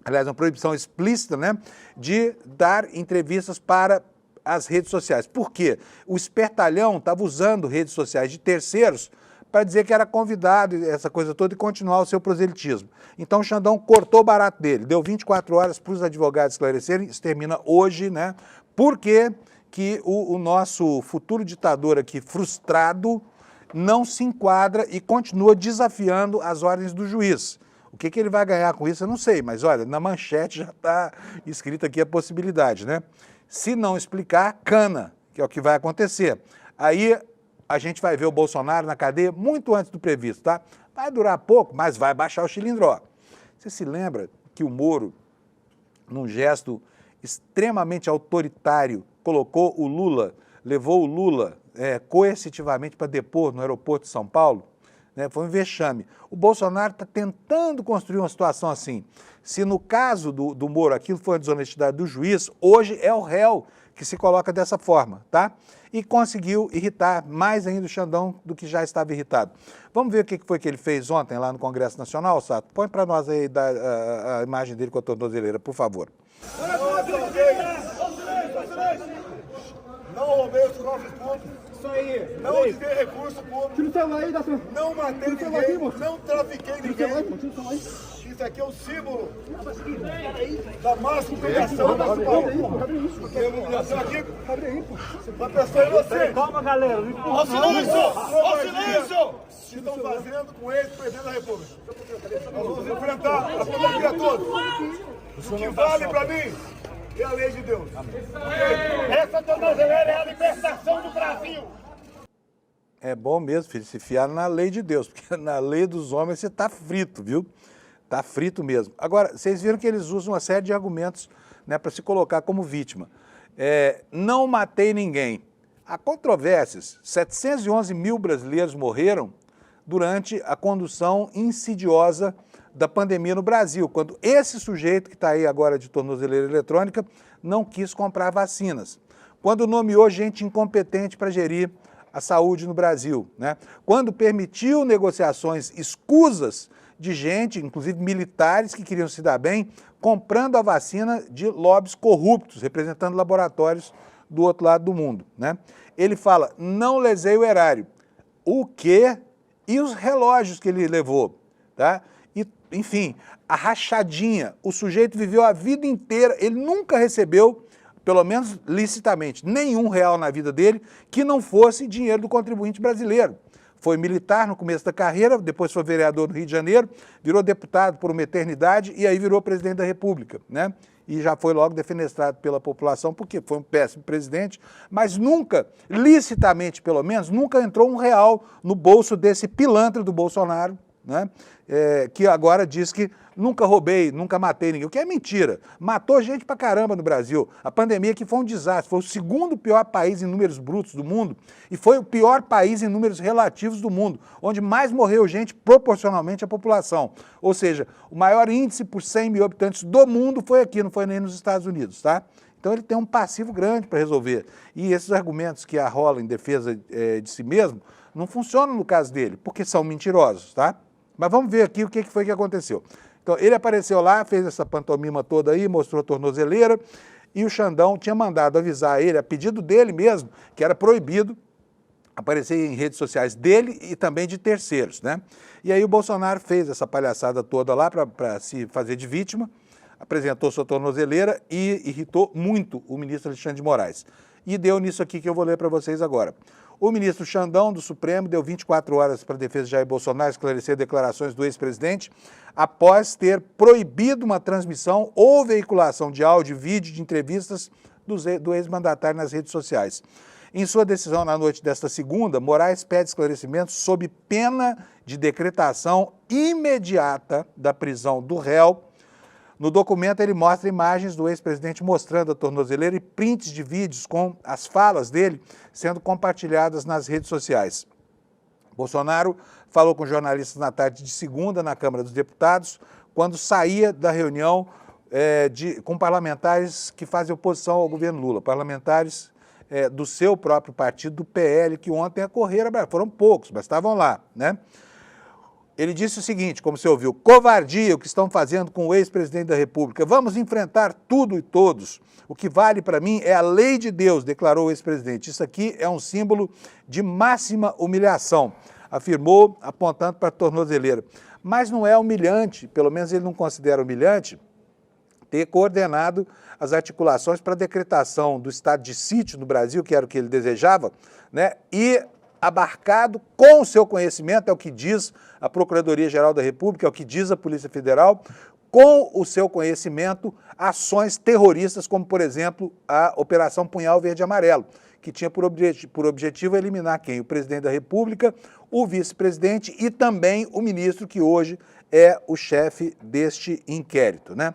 aliás, uma proibição explícita, né, de dar entrevistas para as redes sociais. Por quê? O espertalhão estava usando redes sociais de terceiros para dizer que era convidado, essa coisa toda, e continuar o seu proselitismo. Então o Xandão cortou o barato dele, deu 24 horas para os advogados esclarecerem, isso termina hoje, né? Por que o nosso futuro ditador aqui, frustrado, não se enquadra e continua desafiando as ordens do juiz? O que ele vai ganhar com isso, eu não sei, mas olha, na manchete já está escrita aqui a possibilidade, né? Se não explicar, cana, que é o que vai acontecer. Aí a gente vai ver o Bolsonaro na cadeia muito antes do previsto, tá? Vai durar pouco, mas vai baixar o chilindró. Você se lembra que o Moro, num gesto extremamente autoritário, colocou o Lula, levou o Lula coercitivamente para depor no aeroporto de São Paulo? Né? Foi um vexame. O Bolsonaro está tentando construir uma situação assim. Se no caso do Moro aquilo foi a desonestidade do juiz, hoje é o réu que se coloca dessa forma, tá? E conseguiu irritar mais ainda o Xandão do que já estava irritado. Vamos ver o que foi que ele fez ontem lá no Congresso Nacional, Sato? Põe para nós aí a imagem dele com a tornozeleira, por favor.
Não roubei os cofres públicos.
Isso aí.
Não desviei recurso público.
Tira o celular aí,
não matei ninguém. Não trafiquei ninguém. Isso aqui é o símbolo da máxima humilhação do país. Tem humilhação aqui. Uma pessoa inocente.
Calma, galera.
Ó silêncio! Ó silêncio! O que estão fazendo com o ex-presidente da República? Nós vamos enfrentar a pandemia toda. O que vale para mim é a lei de Deus.
Essa tornozeleira é a libertação do Brasil.
É bom mesmo, filho, se fiar na lei de Deus, porque na lei dos homens você está frito, viu? Está frito mesmo. Agora, vocês viram que eles usam uma série de argumentos, né, para se colocar como vítima. Não matei ninguém. Há controvérsias. 711 mil brasileiros morreram durante a condução insidiosa da pandemia no Brasil, quando esse sujeito que está aí agora de tornozeleira eletrônica não quis comprar vacinas. Quando nomeou gente incompetente para gerir a saúde no Brasil, né? Quando permitiu negociações escusas de gente, inclusive militares que queriam se dar bem, comprando a vacina de lobbies corruptos, representando laboratórios do outro lado do mundo, né? Ele fala, não lesei o erário. O quê? E os relógios que ele levou, tá? E, enfim, a rachadinha. O sujeito viveu a vida inteira, ele nunca recebeu, pelo menos licitamente, nenhum real na vida dele que não fosse dinheiro do contribuinte brasileiro. Foi militar no começo da carreira, depois foi vereador no Rio de Janeiro, virou deputado por uma eternidade e aí virou presidente da República, né? E já foi logo defenestrado pela população, porque foi um péssimo presidente, mas nunca, licitamente pelo menos, nunca entrou um real no bolso desse pilantra do Bolsonaro, né? Que agora diz que nunca roubei, nunca matei ninguém, o que é mentira. Matou gente pra caramba no Brasil. A pandemia aqui foi um desastre, foi o segundo pior país em números brutos do mundo e foi o pior país em números relativos do mundo, onde mais morreu gente proporcionalmente à população. Ou seja, o maior índice por 100 mil habitantes do mundo foi aqui, não foi nem nos Estados Unidos, tá? Então ele tem um passivo grande para resolver. E esses argumentos que arrola em defesa de si mesmo não funcionam no caso dele, porque são mentirosos, tá? Mas vamos ver aqui o que foi que aconteceu. Então, ele apareceu lá, fez essa pantomima toda aí, mostrou a tornozeleira, e o Xandão tinha mandado avisar ele, a pedido dele mesmo, que era proibido aparecer em redes sociais dele e também de terceiros, né? E aí o Bolsonaro fez essa palhaçada toda lá para se fazer de vítima, apresentou sua tornozeleira e irritou muito o ministro Alexandre de Moraes. E deu nisso aqui que eu vou ler para vocês agora. O ministro Xandão, do Supremo, deu 24 horas para a defesa de Jair Bolsonaro esclarecer declarações do ex-presidente após ter proibido uma transmissão ou veiculação de áudio e vídeo de entrevistas do ex-mandatário nas redes sociais. Em sua decisão na noite desta segunda, Moraes pede esclarecimentos sob pena de decretação imediata da prisão do réu. No documento, ele mostra imagens do ex-presidente mostrando a tornozeleira e prints de vídeos com as falas dele sendo compartilhadas nas redes sociais. Bolsonaro falou com jornalistas na tarde de segunda na Câmara dos Deputados, quando saía da reunião com parlamentares que fazem oposição ao governo Lula, parlamentares do seu próprio partido, do PL, que ontem acorreram, foram poucos, mas estavam lá, né? Ele disse o seguinte, como você ouviu, covardia o que estão fazendo com o ex-presidente da República. Vamos enfrentar tudo e todos. O que vale para mim é a lei de Deus, declarou o ex-presidente. Isso aqui é um símbolo de máxima humilhação, afirmou, apontando para a tornozeleira. Mas não é humilhante, pelo menos ele não considera humilhante, ter coordenado as articulações para a decretação do estado de sítio no Brasil, que era o que ele desejava, né? E abarcado com o seu conhecimento, é o que diz a Procuradoria-Geral da República, é o que diz a Polícia Federal, com o seu conhecimento, ações terroristas, como, por exemplo, a Operação Punhal Verde e Amarelo, que tinha por objetivo eliminar quem? O presidente da República, o vice-presidente e também o ministro, que hoje é o chefe deste inquérito, né?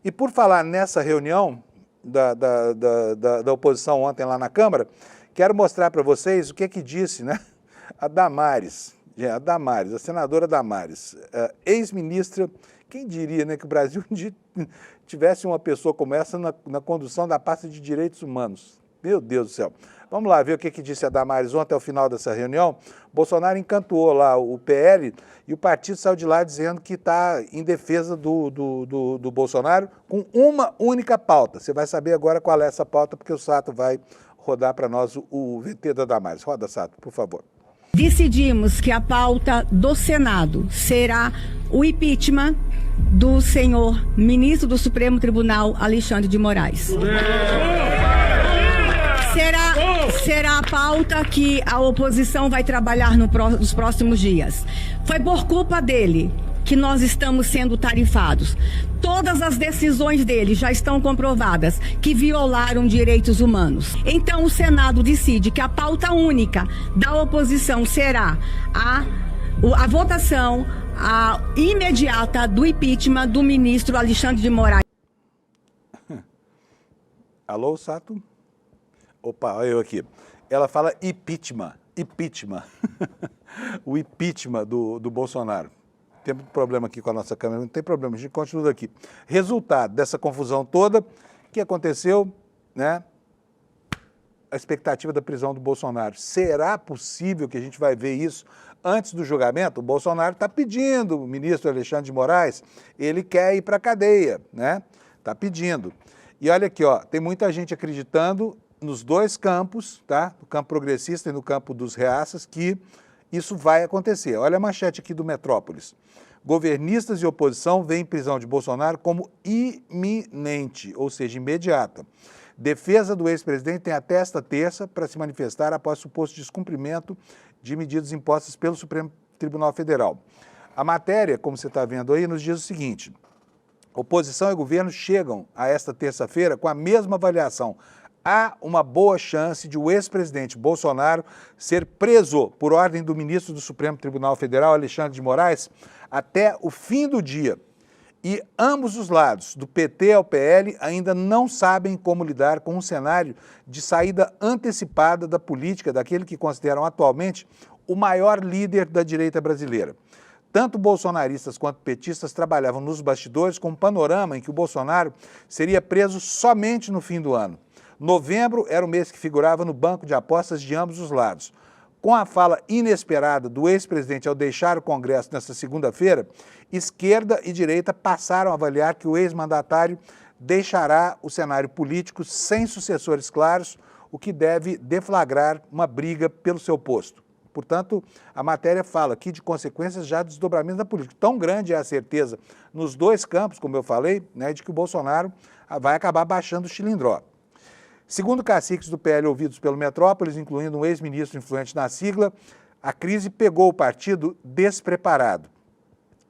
E por falar nessa reunião da oposição ontem lá na Câmara, quero mostrar para vocês o que disse, né, a Damares, a senadora Damares, ex-ministra. Quem diria, né, que o Brasil tivesse uma pessoa como essa na condução da pasta de direitos humanos? Meu Deus do céu. Vamos lá ver o que disse a Damares ontem ao final dessa reunião. Bolsonaro encantou lá o PL e o partido saiu de lá dizendo que está em defesa do Bolsonaro com uma única pauta. Você vai saber agora qual é essa pauta, porque o Sato vai rodar para nós o VT da Damares. Roda, Sato, por favor.
Decidimos que a pauta do Senado será o impeachment do senhor ministro do Supremo Tribunal, Alexandre de Moraes. Será a pauta que a oposição vai trabalhar nos próximos dias. Foi por culpa dele que nós estamos sendo tarifados. Todas as decisões dele já estão comprovadas que violaram direitos humanos. Então o Senado decide que a pauta única da oposição será a votação imediata do impeachment do ministro Alexandre de Moraes.
Alô, Sato? Opa, olha eu aqui. Ela fala impeachment. O impeachment do Bolsonaro. Tem muito problema aqui com a nossa câmera, não tem problema, a gente continua aqui. Resultado dessa confusão toda, que aconteceu, né? A expectativa da prisão do Bolsonaro. Será possível que a gente vai ver isso antes do julgamento? O Bolsonaro está pedindo, o ministro Alexandre de Moraes, ele quer ir para a cadeia, né? Está pedindo. E olha aqui, ó, tem muita gente acreditando nos dois campos, tá? No campo progressista e no campo dos reaças, que isso vai acontecer. Olha a manchete aqui do Metrópolis. Governistas e oposição veem prisão de Bolsonaro como iminente, ou seja, imediata. Defesa do ex-presidente tem até esta terça para se manifestar após suposto descumprimento de medidas impostas pelo Supremo Tribunal Federal. A matéria, como você está vendo aí, nos diz o seguinte: oposição e governo chegam a esta terça-feira com a mesma avaliação. Há uma boa chance de o ex-presidente Bolsonaro ser preso por ordem do ministro do Supremo Tribunal Federal, Alexandre de Moraes, até o fim do dia. E ambos os lados, do PT ao PL, ainda não sabem como lidar com um cenário de saída antecipada da política daquele que consideram atualmente o maior líder da direita brasileira. Tanto bolsonaristas quanto petistas trabalhavam nos bastidores com um panorama em que o Bolsonaro seria preso somente no fim do ano. Novembro era o mês que figurava no banco de apostas de ambos os lados. Com a fala inesperada do ex-presidente ao deixar o Congresso nesta segunda-feira, esquerda e direita passaram a avaliar que o ex-mandatário deixará o cenário político sem sucessores claros, o que deve deflagrar uma briga pelo seu posto. Portanto, a matéria fala aqui de consequências já do desdobramento da política. Tão grande é a certeza nos dois campos, como eu falei, né, de que o Bolsonaro vai acabar baixando o chilindró. Segundo caciques do PL ouvidos pelo Metrópolis, incluindo um ex-ministro influente na sigla, a crise pegou o partido despreparado.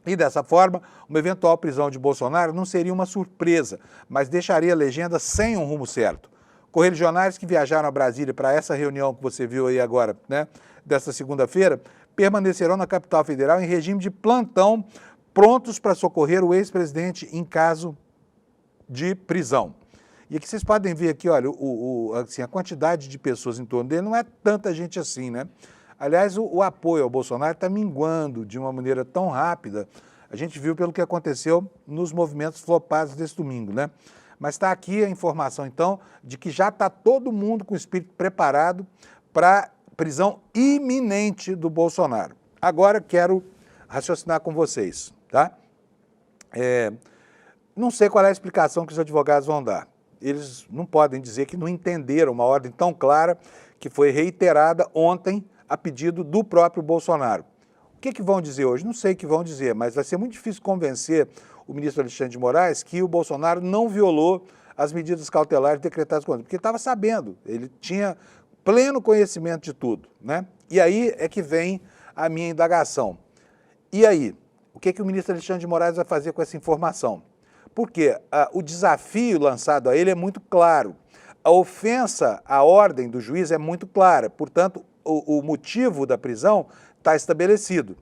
E dessa forma, uma eventual prisão de Bolsonaro não seria uma surpresa, mas deixaria a legenda sem um rumo certo. Correligionários que viajaram a Brasília para essa reunião que você viu aí agora, né, desta segunda-feira, permanecerão na capital federal em regime de plantão, prontos para socorrer o ex-presidente em caso de prisão. E aqui vocês podem ver aqui, olha, assim, a quantidade de pessoas em torno dele não é tanta gente assim, né? Aliás, o apoio ao Bolsonaro está minguando de uma maneira tão rápida. A gente viu pelo que aconteceu nos movimentos flopados desse domingo, né? Mas está aqui a informação, então, de que já está todo mundo com o espírito preparado para prisão iminente do Bolsonaro. Agora quero raciocinar com vocês, tá? Não sei qual é a explicação que os advogados vão dar. Eles não podem dizer que não entenderam uma ordem tão clara que foi reiterada ontem a pedido do próprio Bolsonaro. O que vão dizer hoje? Não sei o que vão dizer, mas vai ser muito difícil convencer o ministro Alexandre de Moraes que o Bolsonaro não violou as medidas cautelares decretadas contra ele, porque ele estava sabendo, ele tinha pleno conhecimento de tudo, né? E aí é que vem a minha indagação. E aí, o que o ministro Alexandre de Moraes vai fazer com essa informação? Porque o desafio lançado a ele é muito claro. a ofensa à ordem do juiz é muito clara, portanto, o motivo da prisão está estabelecido.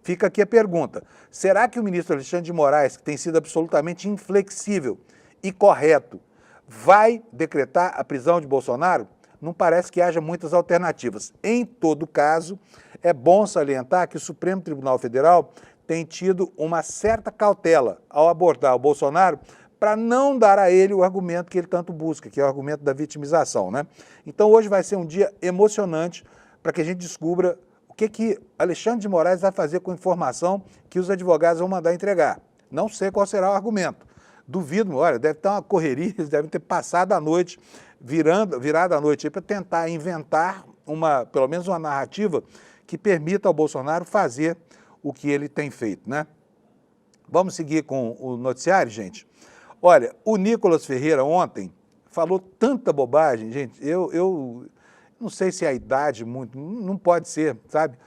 Fica aqui a pergunta, será que o ministro Alexandre de Moraes, que tem sido absolutamente inflexível e correto, vai decretar a prisão de Bolsonaro? Não parece que haja muitas alternativas. Em todo caso, é bom salientar que o Supremo Tribunal Federal tem tido uma certa cautela ao abordar o Bolsonaro para não dar a ele o argumento que ele tanto busca, que é o argumento da vitimização, né? Então hoje vai ser um dia emocionante para que a gente descubra o que Alexandre de Moraes vai fazer com a informação que os advogados vão mandar entregar. Não sei qual será o argumento. Duvido, olha, deve estar uma correria, eles devem ter passado a noite, virada a noite para tentar inventar pelo menos uma narrativa que permita ao Bolsonaro fazer o que ele tem feito, né? Vamos seguir com o noticiário, gente? Olha, o Nicolas Ferreira ontem falou tanta bobagem, gente, eu não sei se é a idade muito, não pode ser, sabe?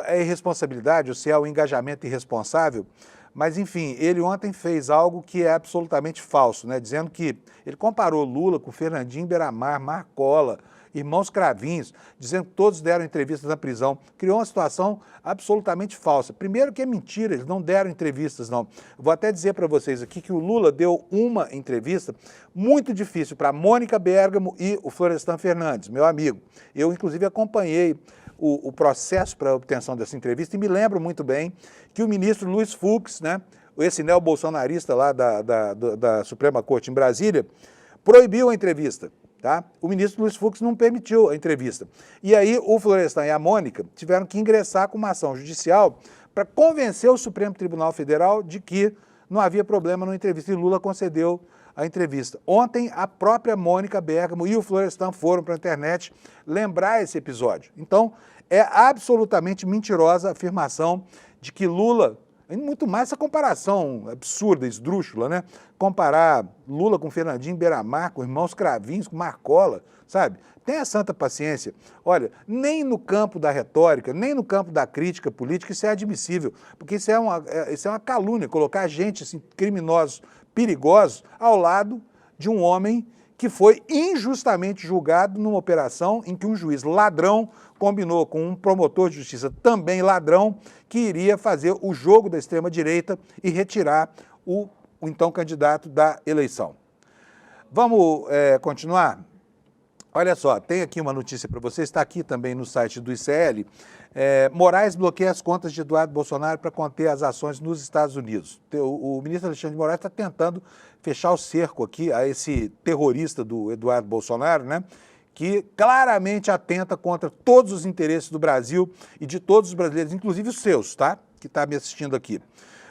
É irresponsabilidade ou se é o engajamento irresponsável, mas enfim, ele ontem fez algo que é absolutamente falso, né? Dizendo que ele comparou Lula com Fernandinho Beiramar, Marcola, irmãos Cravinhos, dizendo que todos deram entrevistas na prisão. Criou uma situação absolutamente falsa. Primeiro que é mentira, eles não deram entrevistas, não. Vou até dizer para vocês aqui que o Lula deu uma entrevista muito difícil para Mônica Bergamo e o Florestan Fernandes, meu amigo. Eu, inclusive, acompanhei o processo para a obtenção dessa entrevista e me lembro muito bem que o ministro Luiz Fux, né, esse neobolsonarista lá da Suprema Corte em Brasília, proibiu a entrevista. Tá? O ministro Luiz Fux não permitiu a entrevista. E aí o Florestan e a Mônica tiveram que ingressar com uma ação judicial para convencer o Supremo Tribunal Federal de que não havia problema na entrevista e Lula concedeu a entrevista. Ontem a própria Mônica Bergamo e o Florestan foram para a internet lembrar esse episódio. Então é absolutamente mentirosa a afirmação de que Lula... Muito mais essa comparação absurda, esdrúxula, né? Comparar Lula com Fernandinho Beiramar, com irmãos Cravinhos, com Marcola, sabe? Tenha santa paciência. Olha, nem no campo da retórica, nem no campo da crítica política isso é admissível, porque isso é uma calúnia, colocar gente, assim, criminosos, perigosos, ao lado de um homem que foi injustamente julgado numa operação em que um juiz ladrão combinou com um promotor de justiça também ladrão que iria fazer o jogo da extrema-direita e retirar o então candidato da eleição. Vamos continuar? Olha só, tem aqui uma notícia para você, está aqui também no site do ICL. Moraes bloqueia as contas de Eduardo Bolsonaro para conter as ações nos Estados Unidos. O ministro Alexandre de Moraes está tentando fechar o cerco aqui a esse terrorista do Eduardo Bolsonaro, né? Que claramente atenta contra todos os interesses do Brasil e de todos os brasileiros, inclusive os seus, tá? Que está me assistindo aqui.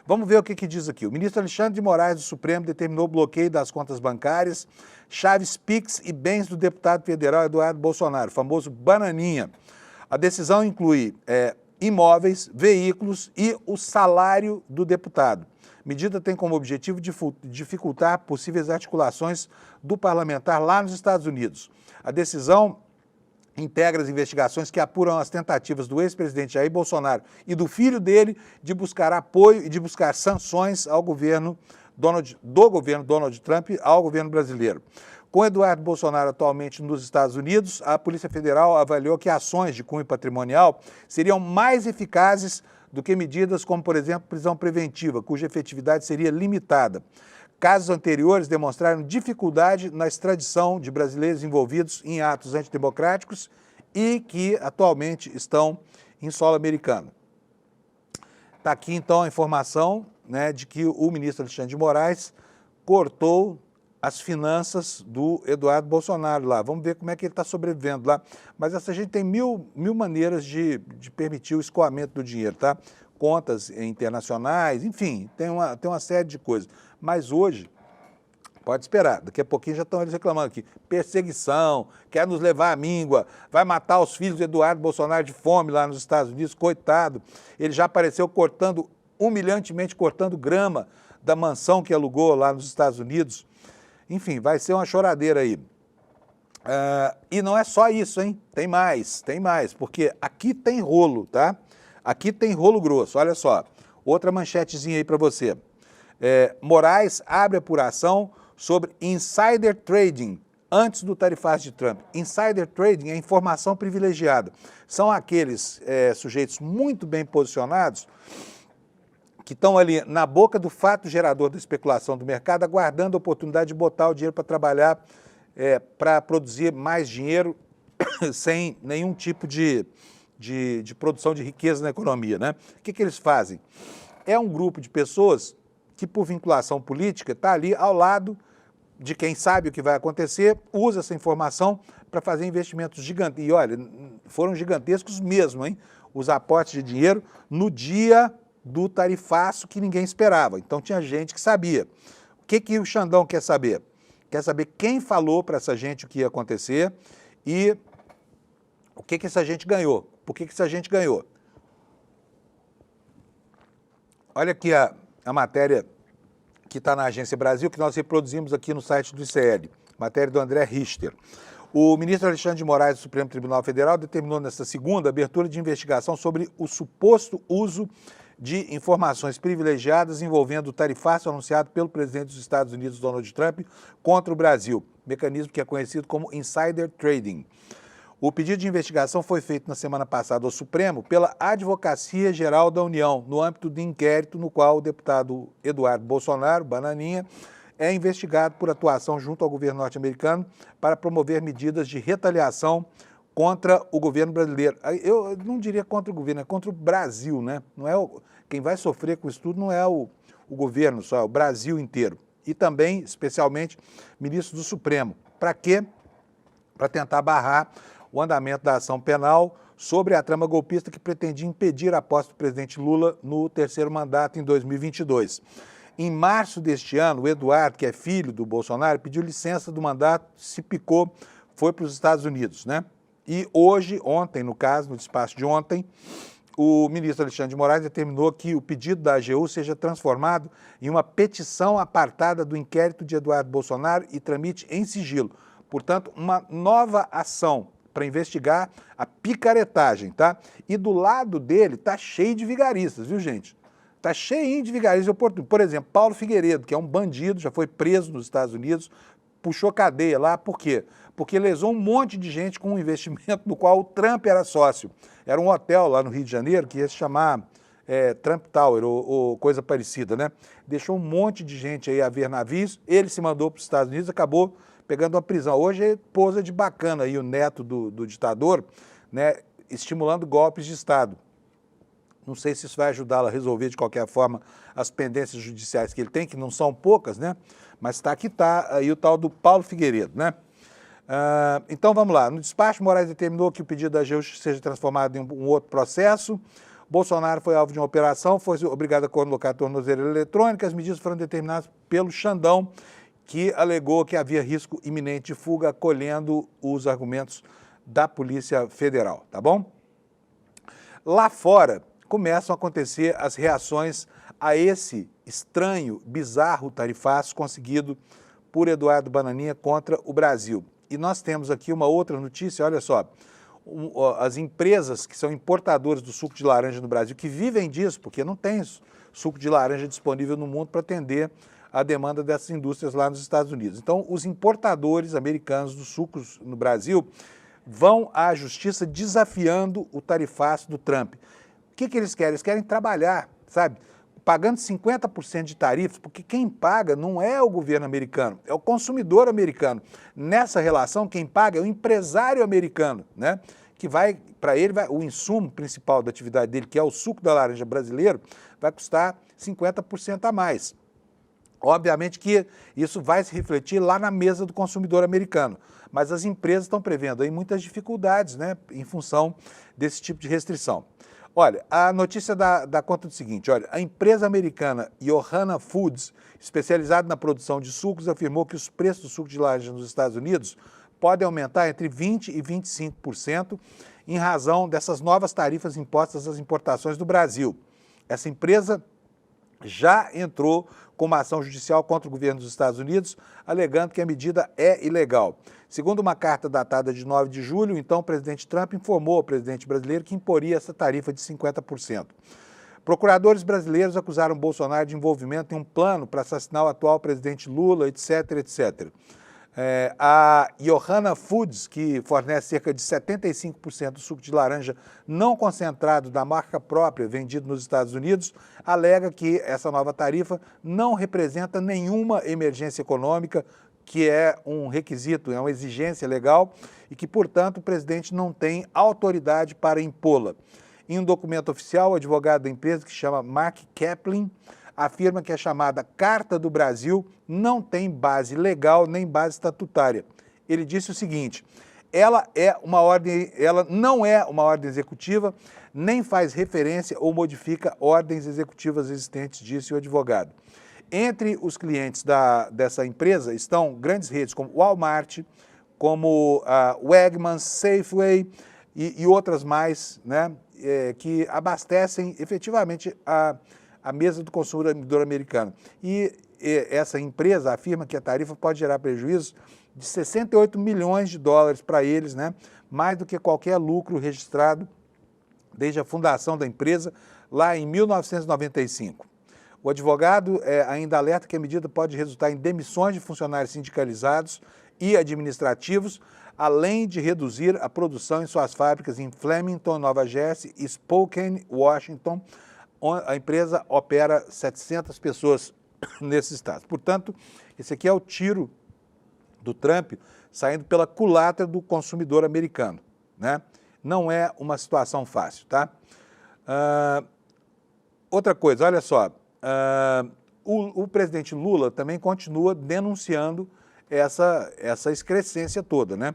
Vamos ver o que diz aqui. O ministro Alexandre de Moraes do Supremo determinou o bloqueio das contas bancárias, chaves Pix e bens do deputado federal Eduardo Bolsonaro, famoso Bananinha. A decisão inclui imóveis, veículos e o salário do deputado. Medida tem como objetivo dificultar possíveis articulações do parlamentar lá nos Estados Unidos. A decisão integra as investigações que apuram as tentativas do ex-presidente Jair Bolsonaro e do filho dele de buscar apoio e de buscar sanções ao governo Donald Trump ao governo brasileiro. Com Eduardo Bolsonaro atualmente nos Estados Unidos, a Polícia Federal avaliou que ações de cunho patrimonial seriam mais eficazes do que medidas como, por exemplo, prisão preventiva, cuja efetividade seria limitada. Casos anteriores demonstraram dificuldade na extradição de brasileiros envolvidos em atos antidemocráticos e que atualmente estão em solo americano. Está aqui, então, a informação, né, de que o ministro Alexandre de Moraes cortou as finanças do Eduardo Bolsonaro lá. Vamos ver como é que ele está sobrevivendo lá. Mas essa gente tem mil maneiras de permitir o escoamento do dinheiro, tá? Contas internacionais, enfim, tem uma série de coisas. Mas hoje, pode esperar, daqui a pouquinho já estão eles reclamando aqui. Perseguição, quer nos levar à míngua, vai matar os filhos do Eduardo Bolsonaro de fome lá nos Estados Unidos, coitado. Ele já apareceu humilhantemente cortando grama da mansão que alugou lá nos Estados Unidos. Enfim, vai ser uma choradeira aí. E não é só isso, hein? Tem mais, porque aqui tem rolo, tá? Aqui tem rolo grosso, olha só. Outra manchetezinha aí para você. Moraes abre apuração sobre insider trading antes do tarifaço de Trump. Insider trading é informação privilegiada. São aqueles sujeitos muito bem posicionados que estão ali na boca do fato gerador da especulação do mercado, aguardando a oportunidade de botar o dinheiro para trabalhar, para produzir mais dinheiro sem nenhum tipo de produção de riqueza na economia, né? O que eles fazem? É um grupo de pessoas que, por vinculação política, está ali ao lado de quem sabe o que vai acontecer, usa essa informação para fazer investimentos gigantes. E olha, foram gigantescos mesmo, hein? Os aportes de dinheiro no dia do tarifaço que ninguém esperava. Então tinha gente que sabia. O que o Xandão quer saber? Quer saber quem falou para essa gente o que ia acontecer e o que essa gente ganhou. Por que essa gente ganhou? Olha aqui a matéria que está na Agência Brasil, que nós reproduzimos aqui no site do ICL, matéria do André Richter. O ministro Alexandre de Moraes do Supremo Tribunal Federal determinou nesta segunda a abertura de investigação sobre o suposto uso de informações privilegiadas envolvendo o tarifaço anunciado pelo presidente dos Estados Unidos, Donald Trump, contra o Brasil, mecanismo que é conhecido como insider trading. O pedido de investigação foi feito na semana passada ao Supremo pela Advocacia Geral da União, no âmbito de inquérito no qual o deputado Eduardo Bolsonaro, Bananinha, é investigado por atuação junto ao governo norte-americano para promover medidas de retaliação contra o governo brasileiro. Eu não diria contra o governo, é contra o Brasil, né? Não é quem vai sofrer com isso tudo não é o governo só, é o Brasil inteiro. E também, especialmente, ministros do Supremo. Para quê? Para tentar barrar o andamento da ação penal sobre a trama golpista que pretendia impedir a posse do presidente Lula no terceiro mandato em 2022. Em março deste ano, o Eduardo, que é filho do Bolsonaro, pediu licença do mandato, se picou, foi para os Estados Unidos, né? E hoje, ontem, no caso, no despacho de ontem, o ministro Alexandre de Moraes determinou que o pedido da AGU seja transformado em uma petição apartada do inquérito de Eduardo Bolsonaro e tramite em sigilo. Portanto, uma nova ação para investigar a picaretagem, tá? E do lado dele tá cheio de vigaristas, viu, gente? Tá cheio de vigaristas oportunos. Por exemplo, Paulo Figueiredo, que é um bandido, já foi preso nos Estados Unidos, puxou cadeia lá, por quê? Porque lesou um monte de gente com um investimento no qual o Trump era sócio. Era um hotel lá no Rio de Janeiro que ia se chamar Trump Tower ou coisa parecida, né? Deixou um monte de gente aí a ver navios, ele se mandou para os Estados Unidos, acabou pegando uma prisão. Hoje é posa de bacana aí o neto do ditador, né, estimulando golpes de Estado. Não sei se isso vai ajudá-lo a resolver de qualquer forma as pendências judiciais que ele tem, que não são poucas, né? Mas está aí o tal do Paulo Figueiredo, né? Então vamos lá. No despacho, Moraes determinou que o pedido da AGU seja transformado em um outro processo. Bolsonaro foi alvo de uma operação, foi obrigado a colocar tornozeleira eletrônica. As medidas foram determinadas pelo Xandão, que alegou que havia risco iminente de fuga, acolhendo os argumentos da Polícia Federal, tá bom? Lá fora, começam a acontecer as reações a esse estranho, bizarro tarifaço conseguido por Eduardo Bananinha contra o Brasil. E nós temos aqui uma outra notícia, olha só, as empresas que são importadoras do suco de laranja no Brasil, que vivem disso, porque não tem suco de laranja disponível no mundo para atender a demanda dessas indústrias lá nos Estados Unidos. Então, os importadores americanos dos sucos no Brasil vão à justiça desafiando o tarifaço do Trump. O que eles querem? Eles querem trabalhar, sabe? Pagando 50% de tarifas, porque quem paga não é o governo americano, é o consumidor americano. Nessa relação, quem paga é o empresário americano, né? Que vai, para ele, o insumo principal da atividade dele, que é o suco da laranja brasileiro, vai custar 50% a mais. Obviamente que isso vai se refletir lá na mesa do consumidor americano, mas as empresas estão prevendo aí muitas dificuldades, né, em função desse tipo de restrição. Olha, a notícia dá conta do seguinte, olha, a empresa americana Johanna Foods, especializada na produção de sucos, afirmou que os preços do suco de laranja nos Estados Unidos podem aumentar entre 20% e 25% em razão dessas novas tarifas impostas às importações do Brasil. Essa empresa já entrou com uma ação judicial contra o governo dos Estados Unidos, alegando que a medida é ilegal. Segundo uma carta datada de 9 de julho, então o presidente Trump informou ao presidente brasileiro que imporia essa tarifa de 50%. Procuradores brasileiros acusaram Bolsonaro de envolvimento em um plano para assassinar o atual presidente Lula, etc, etc. A Johanna Foods, que fornece cerca de 75% do suco de laranja não concentrado da marca própria vendido nos Estados Unidos, alega que essa nova tarifa não representa nenhuma emergência econômica, que é um requisito, é uma exigência legal e que, portanto, o presidente não tem autoridade para impô-la. Em um documento oficial, o advogado da empresa, que se chama Mark Kaplan, afirma que a chamada Carta do Brasil não tem base legal nem base estatutária. Ele disse o seguinte: ela não é uma ordem executiva, nem faz referência ou modifica ordens executivas existentes, disse o advogado. Entre os clientes dessa empresa estão grandes redes como Walmart, como Wegmans, Safeway e outras mais, né, que abastecem efetivamente a mesa do consumidor americano. E essa empresa afirma que a tarifa pode gerar prejuízo de 68 milhões de dólares para eles, né? Mais do que qualquer lucro registrado desde a fundação da empresa lá em 1995. O advogado ainda alerta que a medida pode resultar em demissões de funcionários sindicalizados e administrativos, além de reduzir a produção em suas fábricas em Flemington, Nova Jersey e Spokane, Washington. A empresa opera 700 pessoas nesses estados. Portanto, esse aqui é o tiro do Trump saindo pela culatra do consumidor americano, né? Não é uma situação fácil, tá? Outra coisa, olha só, o presidente Lula também continua denunciando essa excrescência toda, né?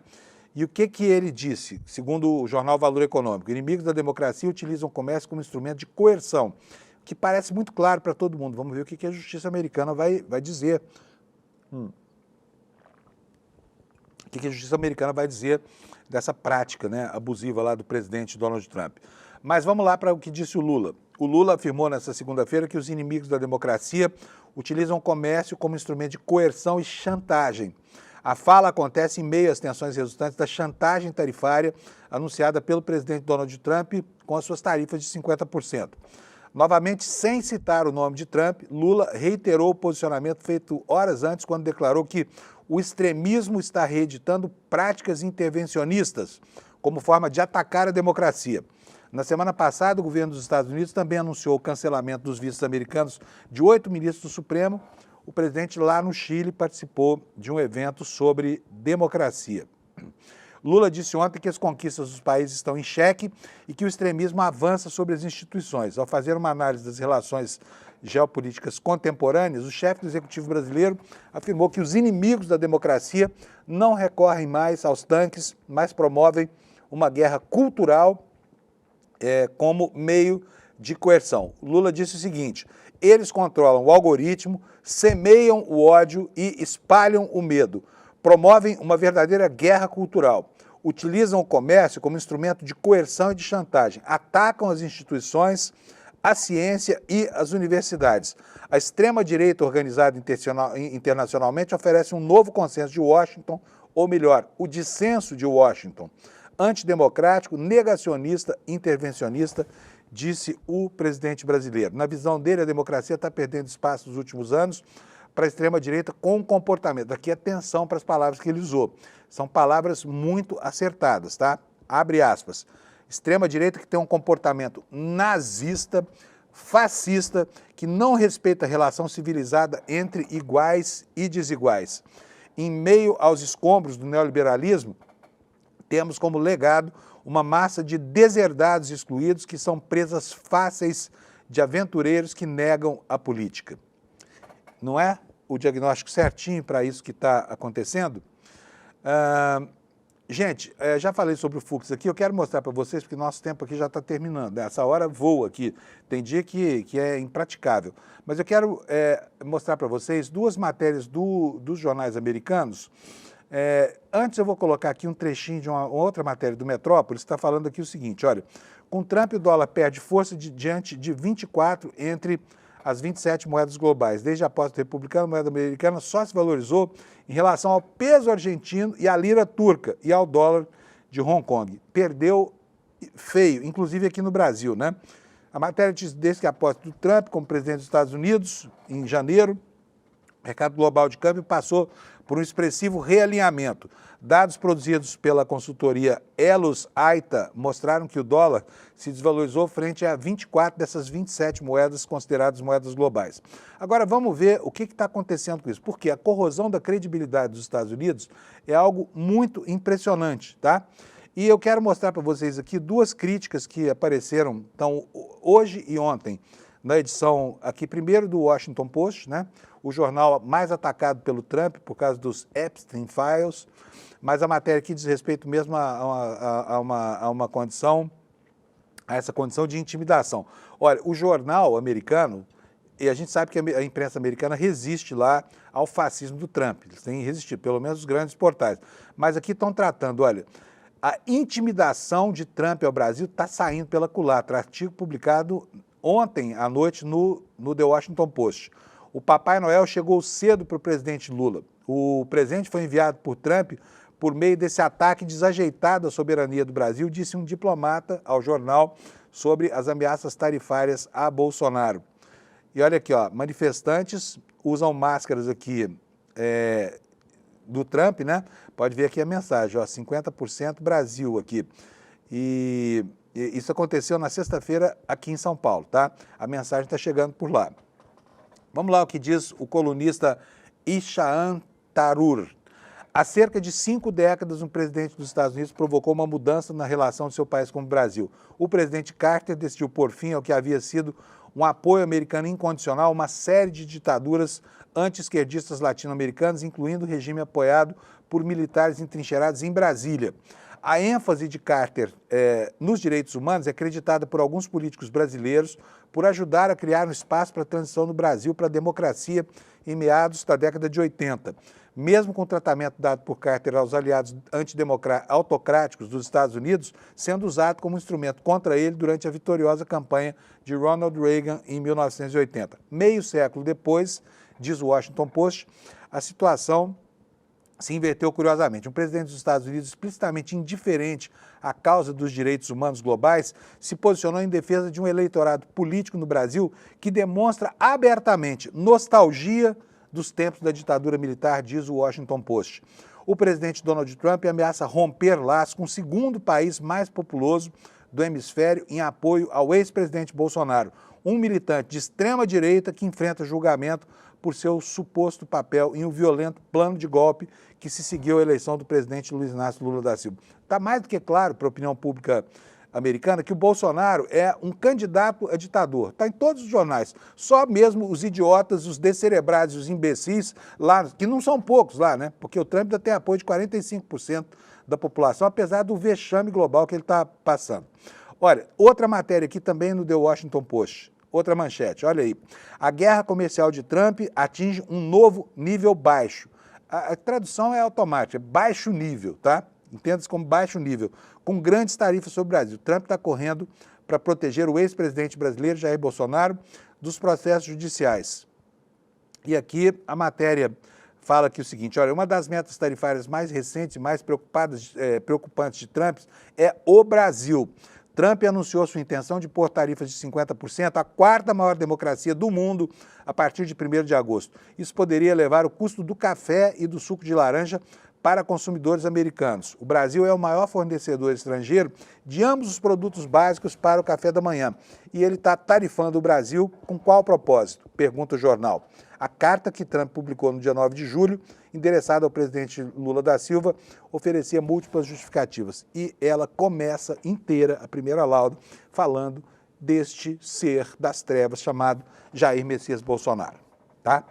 E o que ele disse, segundo o jornal Valor Econômico? Inimigos da democracia utilizam o comércio como instrumento de coerção, que parece muito claro para todo mundo. Vamos ver o que a justiça americana vai dizer. O que a justiça americana vai dizer dessa prática, né, abusiva lá do presidente Donald Trump. Mas vamos lá para o que disse o Lula. O Lula afirmou nessa segunda-feira que os inimigos da democracia utilizam o comércio como instrumento de coerção e chantagem. A fala acontece em meio às tensões resultantes da chantagem tarifária anunciada pelo presidente Donald Trump com as suas tarifas de 50%. Novamente, sem citar o nome de Trump, Lula reiterou o posicionamento feito horas antes, quando declarou que o extremismo está reeditando práticas intervencionistas como forma de atacar a democracia. Na semana passada, o governo dos Estados Unidos também anunciou o cancelamento dos vistos americanos de 8 ministros do Supremo. O presidente lá no Chile participou de um evento sobre democracia. Lula disse ontem que as conquistas dos países estão em xeque e que o extremismo avança sobre as instituições. Ao fazer uma análise das relações geopolíticas contemporâneas, o chefe do executivo brasileiro afirmou que os inimigos da democracia não recorrem mais aos tanques, mas promovem uma guerra cultural como meio de coerção. Lula disse o seguinte: eles controlam o algoritmo, semeiam o ódio e espalham o medo. Promovem uma verdadeira guerra cultural. Utilizam o comércio como instrumento de coerção e de chantagem. Atacam as instituições, a ciência e as universidades. A extrema-direita organizada internacionalmente oferece um novo consenso de Washington, ou melhor, o dissenso de Washington. Antidemocrático, negacionista, intervencionista, disse o presidente brasileiro. Na visão dele, a democracia está perdendo espaço nos últimos anos para a extrema-direita com comportamento. Aqui atenção para as palavras que ele usou. São palavras muito acertadas, tá? Abre aspas. Extrema-direita que tem um comportamento nazista, fascista, que não respeita a relação civilizada entre iguais e desiguais. Em meio aos escombros do neoliberalismo, temos como legado uma massa de deserdados e excluídos que são presas fáceis de aventureiros que negam a política. Não é o diagnóstico certinho para isso que está acontecendo? Gente, já falei sobre o Fux aqui, eu quero mostrar para vocês, porque nosso tempo aqui já está terminando, né? Essa hora voa aqui, tem dia que é impraticável. Mas eu quero mostrar para vocês duas matérias dos jornais americanos. Antes eu vou colocar aqui um trechinho de uma outra matéria do Metrópolis, que está falando aqui o seguinte, olha, com Trump o dólar perde força diante de 24 entre as 27 moedas globais. Desde a posse do republicano, a moeda americana só se valorizou em relação ao peso argentino e à lira turca e ao dólar de Hong Kong. Perdeu feio, inclusive aqui no Brasil, né? A matéria diz desde que a posse do Trump como presidente dos Estados Unidos, em janeiro, o mercado global de câmbio passou por um expressivo realinhamento. Dados produzidos pela consultoria Elos Aita mostraram que o dólar se desvalorizou frente a 24 dessas 27 moedas consideradas moedas globais. Agora vamos ver o que está acontecendo com isso, porque a corrosão da credibilidade dos Estados Unidos é algo muito impressionante, tá? E eu quero mostrar para vocês aqui duas críticas que apareceram então, hoje e ontem, na edição aqui primeiro do Washington Post, né? O jornal mais atacado pelo Trump por causa dos Epstein Files, mas a matéria aqui diz respeito mesmo a uma condição, a essa condição de intimidação. Olha, o jornal americano, e a gente sabe que a imprensa americana resiste lá ao fascismo do Trump, eles têm resistido, pelo menos os grandes portais, mas aqui estão tratando, olha, a intimidação de Trump ao Brasil está saindo pela culatra, artigo publicado ontem à noite no The Washington Post. O Papai Noel chegou cedo para o presidente Lula. O presente foi enviado por Trump por meio desse ataque desajeitado à soberania do Brasil, disse um diplomata ao jornal sobre as ameaças tarifárias a Bolsonaro. E olha aqui, ó, manifestantes usam máscaras aqui do Trump, né? Pode ver aqui a mensagem, ó, 50% Brasil aqui. E isso aconteceu na sexta-feira aqui em São Paulo, tá? A mensagem está chegando por lá. Vamos lá o que diz o colunista Ishaan Tharoor. Há cerca de 5 décadas, um presidente dos Estados Unidos provocou uma mudança na relação de seu país com o Brasil. O presidente Carter decidiu pôr fim ao que havia sido um apoio americano incondicional a uma série de ditaduras anti-esquerdistas latino-americanas, incluindo o regime apoiado por militares entrincheirados em Brasília. A ênfase de Carter nos direitos humanos é acreditada por alguns políticos brasileiros por ajudar a criar um espaço para a transição no Brasil para a democracia em meados da década de 80. Mesmo com o tratamento dado por Carter aos aliados autocráticos dos Estados Unidos, sendo usado como instrumento contra ele durante a vitoriosa campanha de Ronald Reagan em 1980. Meio século depois, diz o Washington Post, a situação se inverteu curiosamente. Um presidente dos Estados Unidos explicitamente indiferente à causa dos direitos humanos globais se posicionou em defesa de um eleitorado político no Brasil que demonstra abertamente nostalgia dos tempos da ditadura militar, diz o Washington Post. O presidente Donald Trump ameaça romper laços com o segundo país mais populoso do hemisfério em apoio ao ex-presidente Bolsonaro, um militante de extrema-direita que enfrenta julgamento por seu suposto papel em um violento plano de golpe que se seguiu à eleição do presidente Luiz Inácio Lula da Silva. Está mais do que claro para a opinião pública americana que o Bolsonaro é um candidato a ditador. Está em todos os jornais. Só mesmo os idiotas, os descerebrados, os imbecis lá, que não são poucos lá, né? Porque o Trump ainda tem apoio de 45% da população, apesar do vexame global que ele está passando. Olha, outra matéria aqui também no The Washington Post. Outra manchete, olha aí. A guerra comercial de Trump atinge um novo nível baixo. A tradução é automática, baixo nível, tá? Entenda-se como baixo nível, com grandes tarifas sobre o Brasil. Trump está correndo para proteger o ex-presidente brasileiro, Jair Bolsonaro, dos processos judiciais. E aqui a matéria fala aqui o seguinte, olha, uma das metas tarifárias mais recentes e mais preocupantes de Trump é o Brasil. Trump anunciou sua intenção de pôr tarifas de 50%, a quarta maior democracia do mundo, a partir de 1º de agosto. Isso poderia elevar o custo do café e do suco de laranja para consumidores americanos. O Brasil é o maior fornecedor estrangeiro de ambos os produtos básicos para o café da manhã. E ele está tarifando o Brasil com qual propósito? Pergunta o jornal. A carta que Trump publicou no dia 9 de julho, endereçada ao presidente Lula da Silva, oferecia múltiplas justificativas. E ela começa inteira, a primeira lauda, falando deste ser das trevas chamado Jair Messias Bolsonaro. Tá?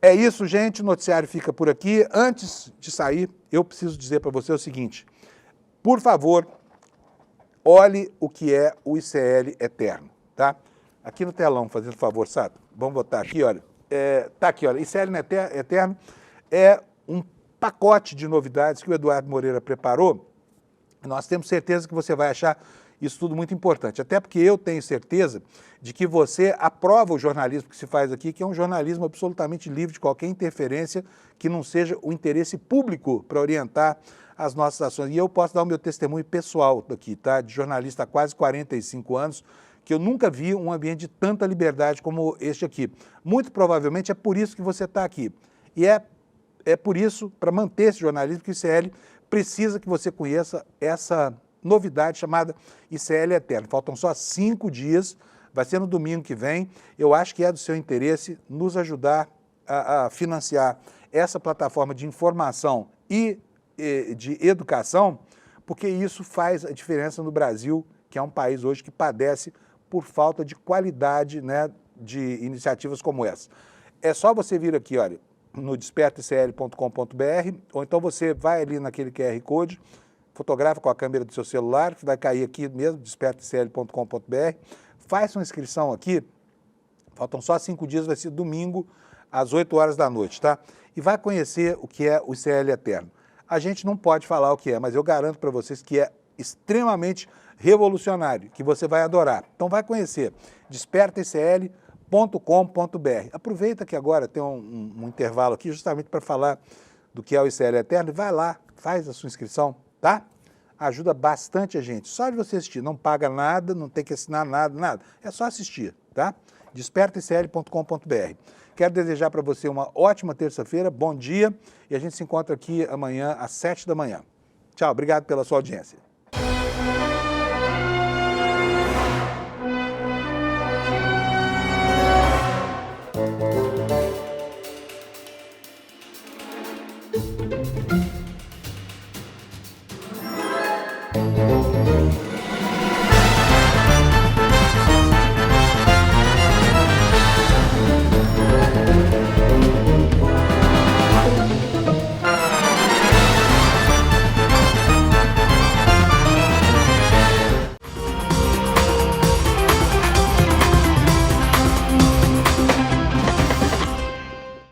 É isso, gente. O noticiário fica por aqui. Antes de sair, eu preciso dizer para você o seguinte. Por favor, olhe o que é o ICL Eterno, tá? Aqui no telão, fazendo favor, Sato. Vamos botar aqui, olha. Tá aqui, olha. ICL Eterno é um pacote de novidades que o Eduardo Moreira preparou. Nós temos certeza que você vai achar isso tudo muito importante, até porque eu tenho certeza de que você aprova o jornalismo que se faz aqui, que é um jornalismo absolutamente livre de qualquer interferência que não seja o interesse público para orientar as nossas ações. E eu posso dar o meu testemunho pessoal daqui, tá? De jornalista há quase 45 anos, que eu nunca vi um ambiente de tanta liberdade como este aqui. Muito provavelmente é por isso que você está aqui. E é é por isso, para manter esse jornalismo, que o ICL precisa que você conheça essa novidade chamada ICL Eterno. Faltam só 5 dias, vai ser no domingo que vem. Eu acho que é do seu interesse nos ajudar a financiar essa plataforma de informação e de educação, porque isso faz a diferença no Brasil, que é um país hoje que padece por falta de qualidade, né, de iniciativas como essa. É só você vir aqui, olha, no despertaicl.com.br, ou então você vai ali naquele QR Code, fotografa com a câmera do seu celular, que vai cair aqui mesmo, despertaicl.com.br, faz sua inscrição aqui, faltam só 5 dias, vai ser domingo, às 8 horas da noite, tá? E vai conhecer o que é o ICL Eterno. A gente não pode falar o que é, mas eu garanto para vocês que é extremamente revolucionário, que você vai adorar. Então vai conhecer, despertaicl.com.br. Aproveita que agora tem um intervalo aqui justamente para falar do que é o ICL Eterno, e vai lá, faz a sua inscrição, tá? Ajuda bastante a gente. Só de você assistir, não paga nada, não tem que assinar nada. É só assistir, tá? despertaicl.com.br. Quero desejar para você uma ótima terça-feira, bom dia, e a gente se encontra aqui amanhã às 7 da manhã. Tchau, obrigado pela sua audiência.